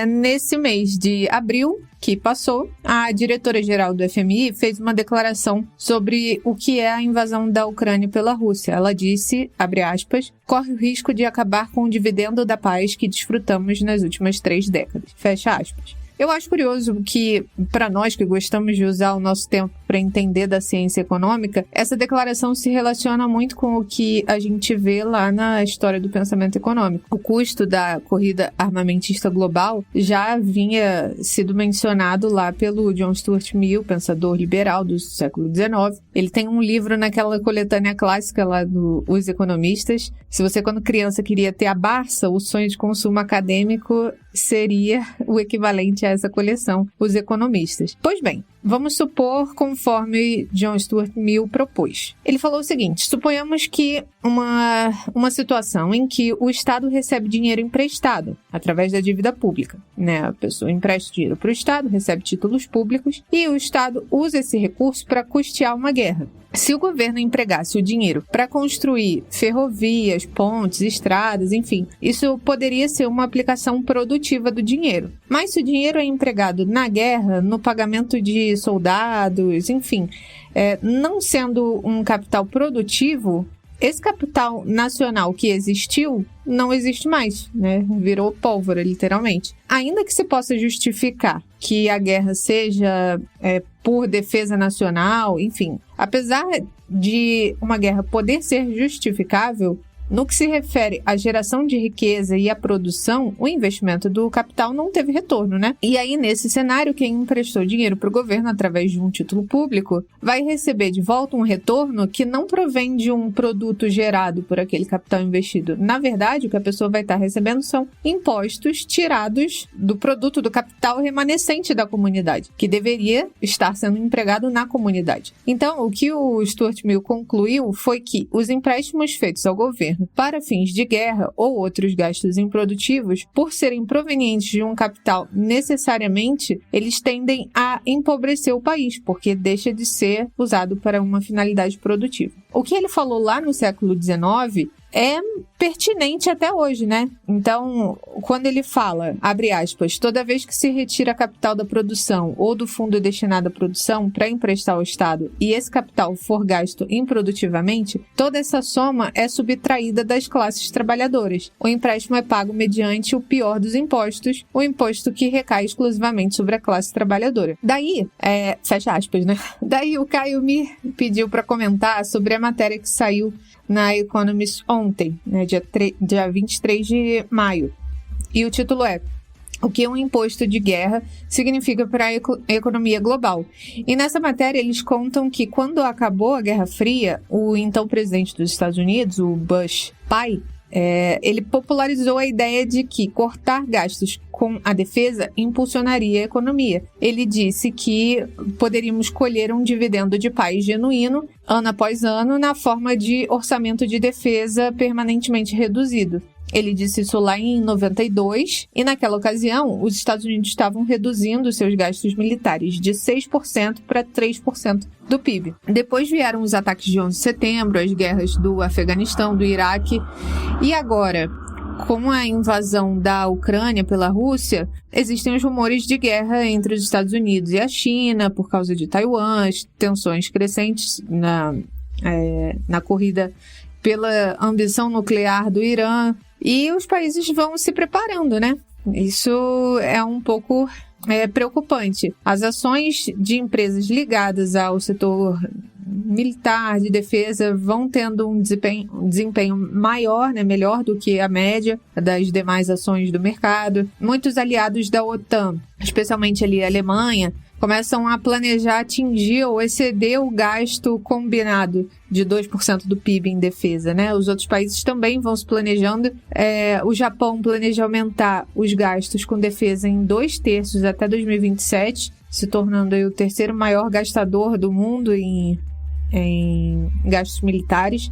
nesse mês de abril, que passou, a diretora-geral do FMI fez uma declaração sobre o que é a invasão da Ucrânia pela Rússia. Ela disse, abre aspas, corre o risco de acabar com o dividendo da paz que desfrutamos nas últimas 3 décadas. Fecha aspas. Eu acho curioso que, para nós que gostamos de usar o nosso tempo para entender da ciência econômica, essa declaração se relaciona muito com o que a gente vê lá na história do pensamento econômico. O custo da corrida armamentista global já havia sido mencionado lá pelo John Stuart Mill, pensador liberal do século XIX. Ele tem um livro naquela coletânea clássica lá do Os Economistas. Se você, quando criança, queria ter a Barça, o sonho de consumo acadêmico seria o equivalente a essa coleção, Os Economistas. Pois bem, vamos supor conforme John Stuart Mill propôs. Ele falou o seguinte: suponhamos que uma situação em que o Estado recebe dinheiro emprestado através da dívida pública, né? A pessoa empresta dinheiro para o Estado, recebe títulos públicos e o Estado usa esse recurso para custear uma guerra. Se o governo empregasse o dinheiro para construir ferrovias, pontes, estradas, enfim, isso poderia ser uma aplicação produtiva do dinheiro. Mas se o dinheiro é empregado na guerra, no pagamento de soldados, enfim, não sendo um capital produtivo, esse capital nacional que existiu não existe mais, né? Virou pólvora, literalmente. Ainda que se possa justificar que a guerra seja por defesa nacional, enfim, apesar de uma guerra poder ser justificável, no que se refere à geração de riqueza e à produção, o investimento do capital não teve retorno, né? E aí, nesse cenário, quem emprestou dinheiro para o governo através de um título público vai receber de volta um retorno que não provém de um produto gerado por aquele capital investido. Na verdade, o que a pessoa vai estar recebendo são impostos tirados do produto do capital remanescente da comunidade, que deveria estar sendo empregado na comunidade. Então, o que o Stuart Mill concluiu foi que os empréstimos feitos ao governo para fins de guerra ou outros gastos improdutivos, por serem provenientes de um capital necessariamente, eles tendem a empobrecer o país, porque deixa de ser usado para uma finalidade produtiva. O que ele falou lá no século XIX é pertinente até hoje, né? Então, quando ele fala, abre aspas, toda vez que se retira capital da produção ou do fundo destinado à produção para emprestar ao Estado e esse capital for gasto improdutivamente, toda essa soma é subtraída das classes trabalhadoras. O empréstimo é pago mediante o pior dos impostos, o imposto que recai exclusivamente sobre a classe trabalhadora. Daí, fecha aspas, né? Daí o Caio me pediu para comentar sobre a matéria que saiu na Economist ontem, né, dia 23 de maio. E o título é O que um imposto de guerra significa para a economia global. E nessa matéria eles contam que quando acabou a Guerra Fria, o então presidente dos Estados Unidos, o Bush pai, ele popularizou a ideia de que cortar gastos com a defesa impulsionaria a economia. Ele disse que poderíamos colher um dividendo de paz genuíno, ano após ano, na forma de orçamento de defesa permanentemente reduzido. Ele disse isso lá em 92, e naquela ocasião, os Estados Unidos estavam reduzindo seus gastos militares de 6% para 3% do PIB. Depois vieram os ataques de 11 de setembro, as guerras do Afeganistão, do Iraque, e agora, com a invasão da Ucrânia pela Rússia, existem os rumores de guerra entre os Estados Unidos e a China por causa de Taiwan, as tensões crescentes na corrida pela ambição nuclear do Irã, e os países vão se preparando, né? Isso é um pouco preocupante. As ações de empresas ligadas ao setor militar, de defesa, vão tendo um desempenho maior, né, melhor do que a média das demais ações do mercado. Muitos aliados da OTAN, especialmente ali a Alemanha, começam a planejar atingir ou exceder o gasto combinado de 2% do PIB em defesa, né? Os outros países também vão se planejando. O Japão planeja aumentar os gastos com defesa em 2/3 até 2027, se tornando aí o terceiro maior gastador do mundo em em gastos militares.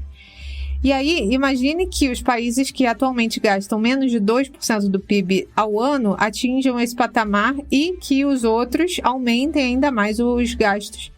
E aí, imagine que os países que atualmente gastam menos de 2% do PIB ao ano atinjam esse patamar e que os outros aumentem ainda mais os gastos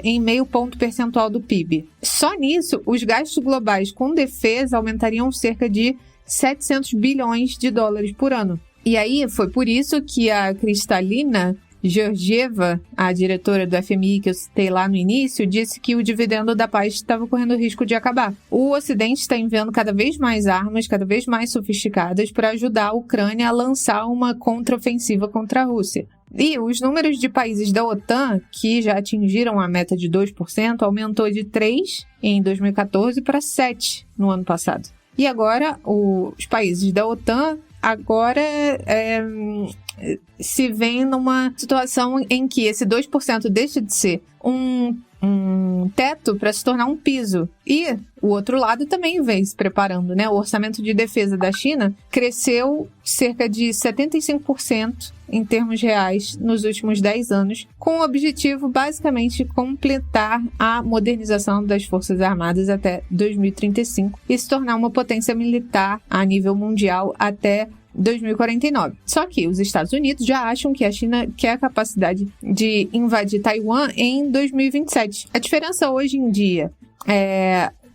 em 0,5 ponto percentual do PIB. Só nisso, os gastos globais com defesa aumentariam cerca de 700 bilhões de dólares por ano. E aí, foi por isso que a Kristalina Georgieva, a diretora do FMI que eu citei lá no início, disse que o dividendo da paz estava correndo o risco de acabar. O Ocidente está enviando cada vez mais armas, cada vez mais sofisticadas, para ajudar a Ucrânia a lançar uma contraofensiva contra a Rússia. E os números de países da OTAN, que já atingiram a meta de 2%, aumentou de 3% em 2014 para 7% no ano passado. E agora, os países da OTAN se veem numa situação em que esse 2% deixa de ser um teto para se tornar um piso. E o outro lado também vem se preparando, né? O orçamento de defesa da China cresceu cerca de 75% em termos reais nos últimos 10 anos, com o objetivo basicamente de completar a modernização das Forças Armadas até 2035 e se tornar uma potência militar a nível mundial até 2049. Só que os Estados Unidos já acham que a China quer a capacidade de invadir Taiwan em 2027. A diferença hoje em dia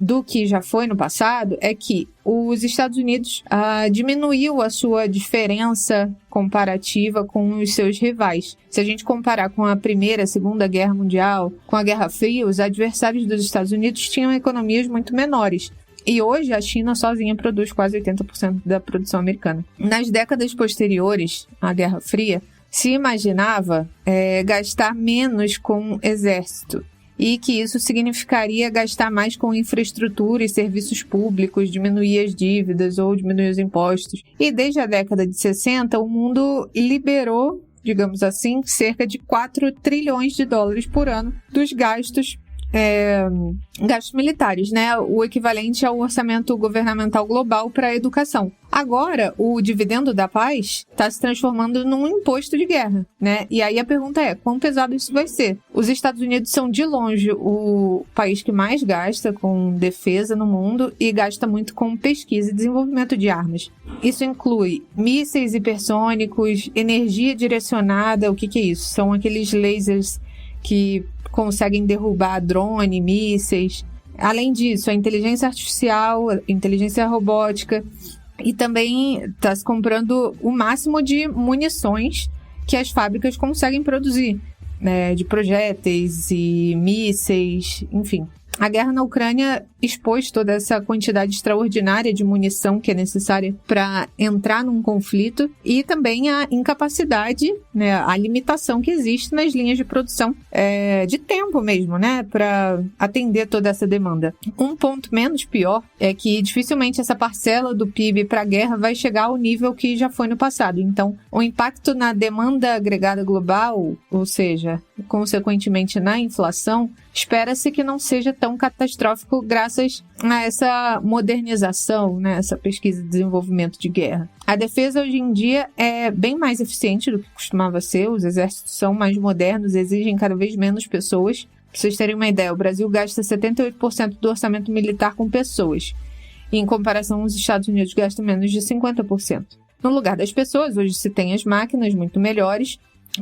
do que já foi no passado é que os Estados Unidos diminuiu a sua diferença comparativa com os seus rivais. Se a gente comparar com a Primeira e Segunda Guerra Mundial, com a Guerra Fria, os adversários dos Estados Unidos tinham economias muito menores. E hoje a China sozinha produz quase 80% da produção americana. Nas décadas posteriores à Guerra Fria, se imaginava gastar menos com exército e que isso significaria gastar mais com infraestrutura e serviços públicos, diminuir as dívidas ou diminuir os impostos. E desde a década de 60, o mundo liberou, digamos assim, cerca de 4 trilhões de dólares por ano dos gastos militares, né? O equivalente ao orçamento governamental global para a educação. Agora, o dividendo da paz está se transformando num imposto de guerra, né? E aí a pergunta é, quão pesado isso vai ser? Os Estados Unidos são, de longe, o país que mais gasta com defesa no mundo e gasta muito com pesquisa e desenvolvimento de armas. Isso inclui mísseis hipersônicos, energia direcionada. O que é isso? São aqueles lasers que conseguem derrubar drone, mísseis. Além disso, a inteligência artificial, a inteligência robótica, e também está se comprando o máximo de munições que as fábricas conseguem produzir, né, de projéteis e mísseis, enfim. A guerra na Ucrânia expôs toda essa quantidade extraordinária de munição que é necessária para entrar num conflito e também a incapacidade, né, a limitação que existe nas linhas de produção de tempo mesmo, né, para atender toda essa demanda. Um ponto menos pior é que dificilmente essa parcela do PIB para a guerra vai chegar ao nível que já foi no passado. Então, o impacto na demanda agregada global, ou seja, consequentemente na inflação, espera-se que não seja tão catastrófico graças a essa modernização, né, essa pesquisa e desenvolvimento de guerra. A defesa hoje em dia é bem mais eficiente do que costumava ser, os exércitos são mais modernos, exigem cada vez menos pessoas. Para vocês terem uma ideia, o Brasil gasta 78% do orçamento militar com pessoas, e em comparação os Estados Unidos gastam menos de 50%. No lugar das pessoas, hoje se tem as máquinas muito melhores,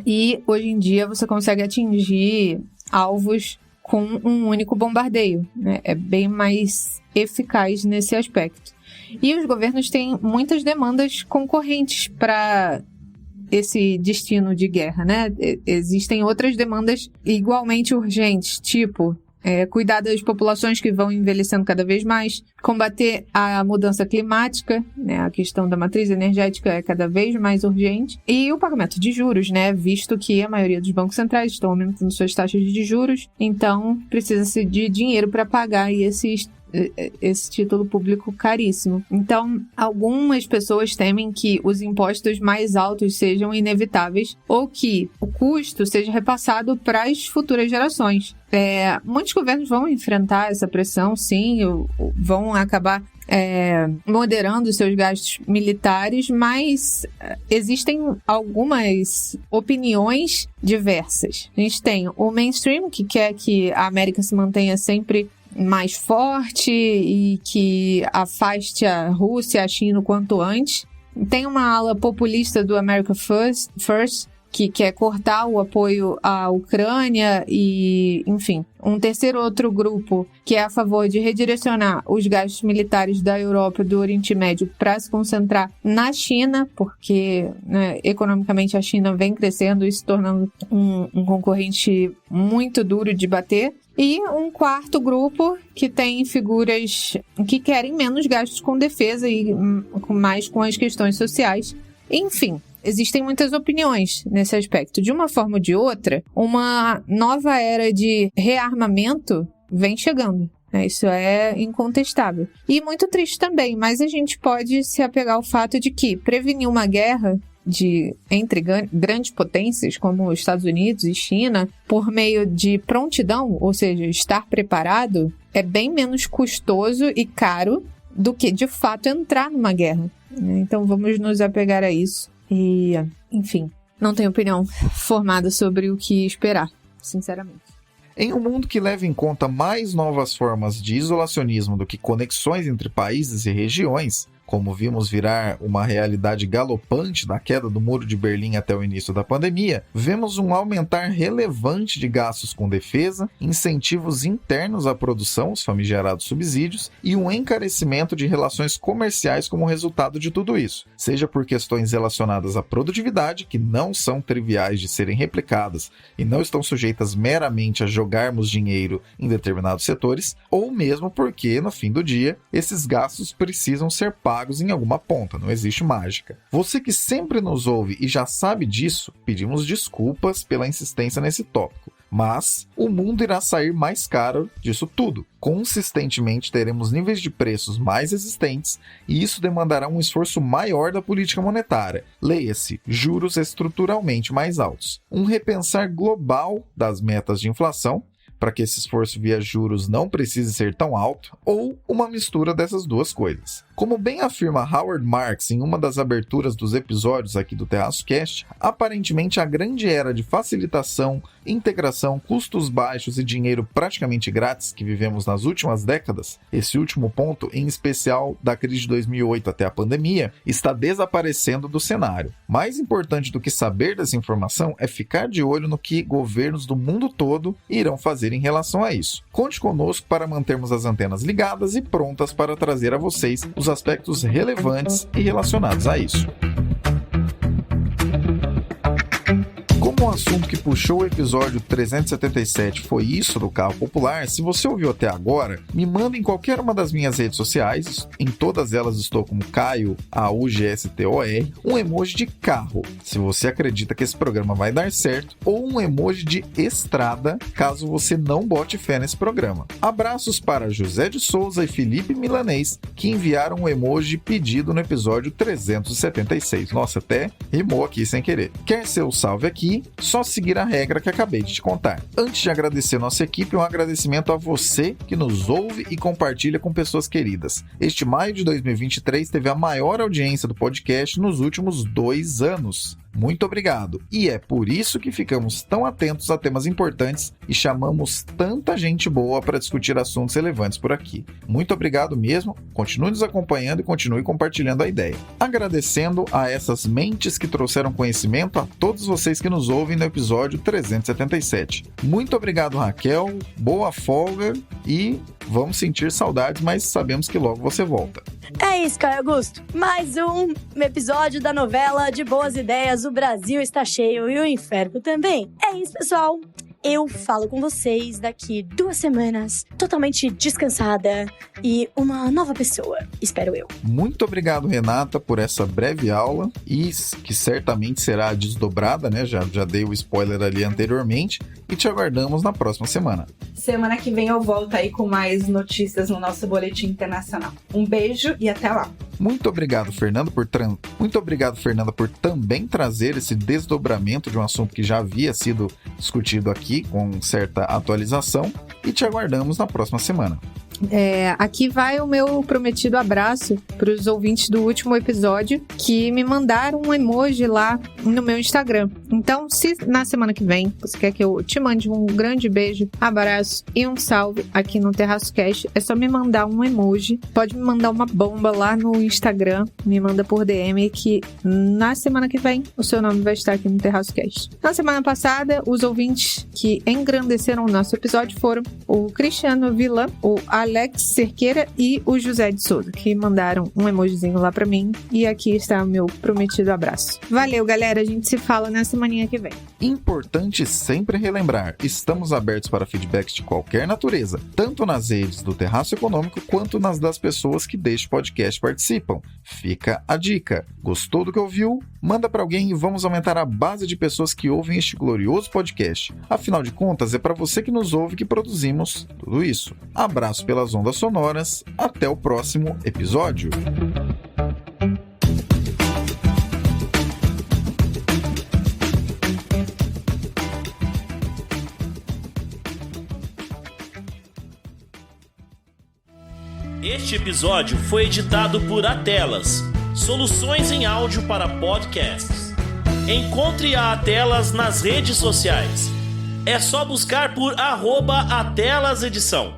e hoje em dia você consegue atingir alvos com um único bombardeio, né? É bem mais eficaz nesse aspecto. E os governos têm muitas demandas concorrentes para esse destino de guerra, né? Existem outras demandas igualmente urgentes, tipo cuidar das populações que vão envelhecendo cada vez mais, combater a mudança climática, né? A questão da matriz energética é cada vez mais urgente, e o pagamento de juros, né? Visto que a maioria dos bancos centrais estão aumentando suas taxas de juros, então precisa-se de dinheiro para pagar esse título público caríssimo. Então, algumas pessoas temem que os impostos mais altos sejam inevitáveis ou que o custo seja repassado para as futuras gerações. Muitos governos vão enfrentar essa pressão, sim, vão acabar moderando seus gastos militares, mas existem algumas opiniões diversas. A gente tem o mainstream, que quer que a América se mantenha sempre mais forte e que afaste a Rússia e a China o quanto antes. Tem uma ala populista do America First, que quer cortar o apoio à Ucrânia e, enfim. Um terceiro outro grupo que é a favor de redirecionar os gastos militares da Europa e do Oriente Médio para se concentrar na China, porque economicamente a China vem crescendo e se tornando um concorrente muito duro de bater. E um quarto grupo que tem figuras que querem menos gastos com defesa e mais com as questões sociais. Enfim, existem muitas opiniões nesse aspecto. De uma forma ou de outra, uma nova era de rearmamento vem chegando. Isso é incontestável. E muito triste também, mas a gente pode se apegar ao fato de que prevenir uma guerra entre grandes potências como os Estados Unidos e China, por meio de prontidão, ou seja, estar preparado, é bem menos custoso e caro do que, de fato, entrar numa guerra. Então vamos nos apegar a isso. E, enfim, não tenho opinião formada sobre o que esperar, sinceramente. Em um mundo que leva em conta mais novas formas de isolacionismo do que conexões entre países e regiões, como vimos virar uma realidade galopante da queda do Muro de Berlim até o início da pandemia, vemos um aumentar relevante de gastos com defesa, incentivos internos à produção, os famigerados subsídios, e um encarecimento de relações comerciais como resultado de tudo isso, seja por questões relacionadas à produtividade, que não são triviais de serem replicadas e não estão sujeitas meramente a jogarmos dinheiro em determinados setores, ou mesmo porque, no fim do dia, esses gastos precisam ser pagos em alguma ponta, não existe mágica. Você que sempre nos ouve e já sabe disso, pedimos desculpas pela insistência nesse tópico. Mas o mundo irá sair mais caro disso tudo. Consistentemente teremos níveis de preços mais resistentes e isso demandará um esforço maior da política monetária. Leia-se, juros estruturalmente mais altos. Um repensar global das metas de inflação, para que esse esforço via juros não precise ser tão alto, ou uma mistura dessas duas coisas. Como bem afirma Howard Marks em uma das aberturas dos episódios aqui do Terraço Cast, aparentemente a grande era de facilitação, integração, custos baixos e dinheiro praticamente grátis que vivemos nas últimas décadas, esse último ponto, em especial da crise de 2008 até a pandemia, está desaparecendo do cenário. Mais importante do que saber dessa informação é ficar de olho no que governos do mundo todo irão fazer em relação a isso. Conte conosco para mantermos as antenas ligadas e prontas para trazer a vocês os aspectos relevantes e relacionados a isso. Como o assunto que puxou o episódio 377 foi isso do carro popular, se você ouviu até agora, me manda em qualquer uma das minhas redes sociais, em todas elas estou como Caio AUGSTOR, um emoji de carro, se você acredita que esse programa vai dar certo, ou um emoji de estrada, caso você não bote fé nesse programa. Abraços para José de Souza e Felipe Milanês, que enviaram um emoji pedido no episódio 376. Nossa, até rimou aqui sem querer. Quer seu salve aqui? Só seguir a regra que acabei de te contar. Antes de agradecer nossa equipe, um agradecimento a você que nos ouve e compartilha com pessoas queridas. Este maio de 2023 teve a maior audiência do podcast nos últimos 2 anos. Muito obrigado. E é por isso que ficamos tão atentos a temas importantes e chamamos tanta gente boa para discutir assuntos relevantes por aqui. Muito obrigado mesmo, continue nos acompanhando e continue compartilhando a ideia. Agradecendo a essas mentes que trouxeram conhecimento a todos vocês que nos ouvem no episódio 377. Muito obrigado, Raquel, boa folga e vamos sentir saudades, mas sabemos que logo você volta. É isso, Caio Augusto. Mais um episódio da novela de boas ideias. O Brasil está cheio e o inferno também. É isso, pessoal. Eu falo com vocês daqui 2 semanas, totalmente descansada e uma nova pessoa, espero eu. Muito obrigado, Renata, por essa breve aula e que certamente será desdobrada, né? Já dei o spoiler ali anteriormente e te aguardamos na próxima semana. Semana que vem eu volto aí com mais notícias no nosso Boletim Internacional. Um beijo e até lá! Muito obrigado, Fernanda, por também trazer esse desdobramento de um assunto que já havia sido discutido aqui com certa atualização, e te aguardamos na próxima semana. Aqui vai o meu prometido abraço para os ouvintes do último episódio que me mandaram um emoji lá no meu Instagram. Então, se na semana que vem você quer que eu te mande um grande beijo, abraço e um salve aqui no Terraço Cast, é só me mandar um emoji. Pode me mandar uma bomba lá no Instagram, me manda por DM que na semana que vem o seu nome vai estar aqui no Terraço Cast. Na semana passada, os ouvintes que engrandeceram o nosso episódio foram o Cristiano Villan, o Alex Cerqueira e o José de Souza, que mandaram um emojizinho lá pra mim. E aqui está o meu prometido abraço. Valeu, galera. A gente se fala na semaninha que vem. Importante sempre relembrar, estamos abertos para feedbacks de qualquer natureza, tanto nas redes do Terraço Econômico quanto nas das pessoas que deste podcast participam. Fica a dica. Gostou do que ouviu? Manda para alguém e vamos aumentar a base de pessoas que ouvem este glorioso podcast. Afinal de contas, é para você que nos ouve que produzimos tudo isso. Abraço pelas ondas sonoras. Até o próximo episódio. Este episódio foi editado por Atelas, soluções em áudio para podcasts. Encontre a Atelas nas redes sociais. É só buscar por @AtelasEdição.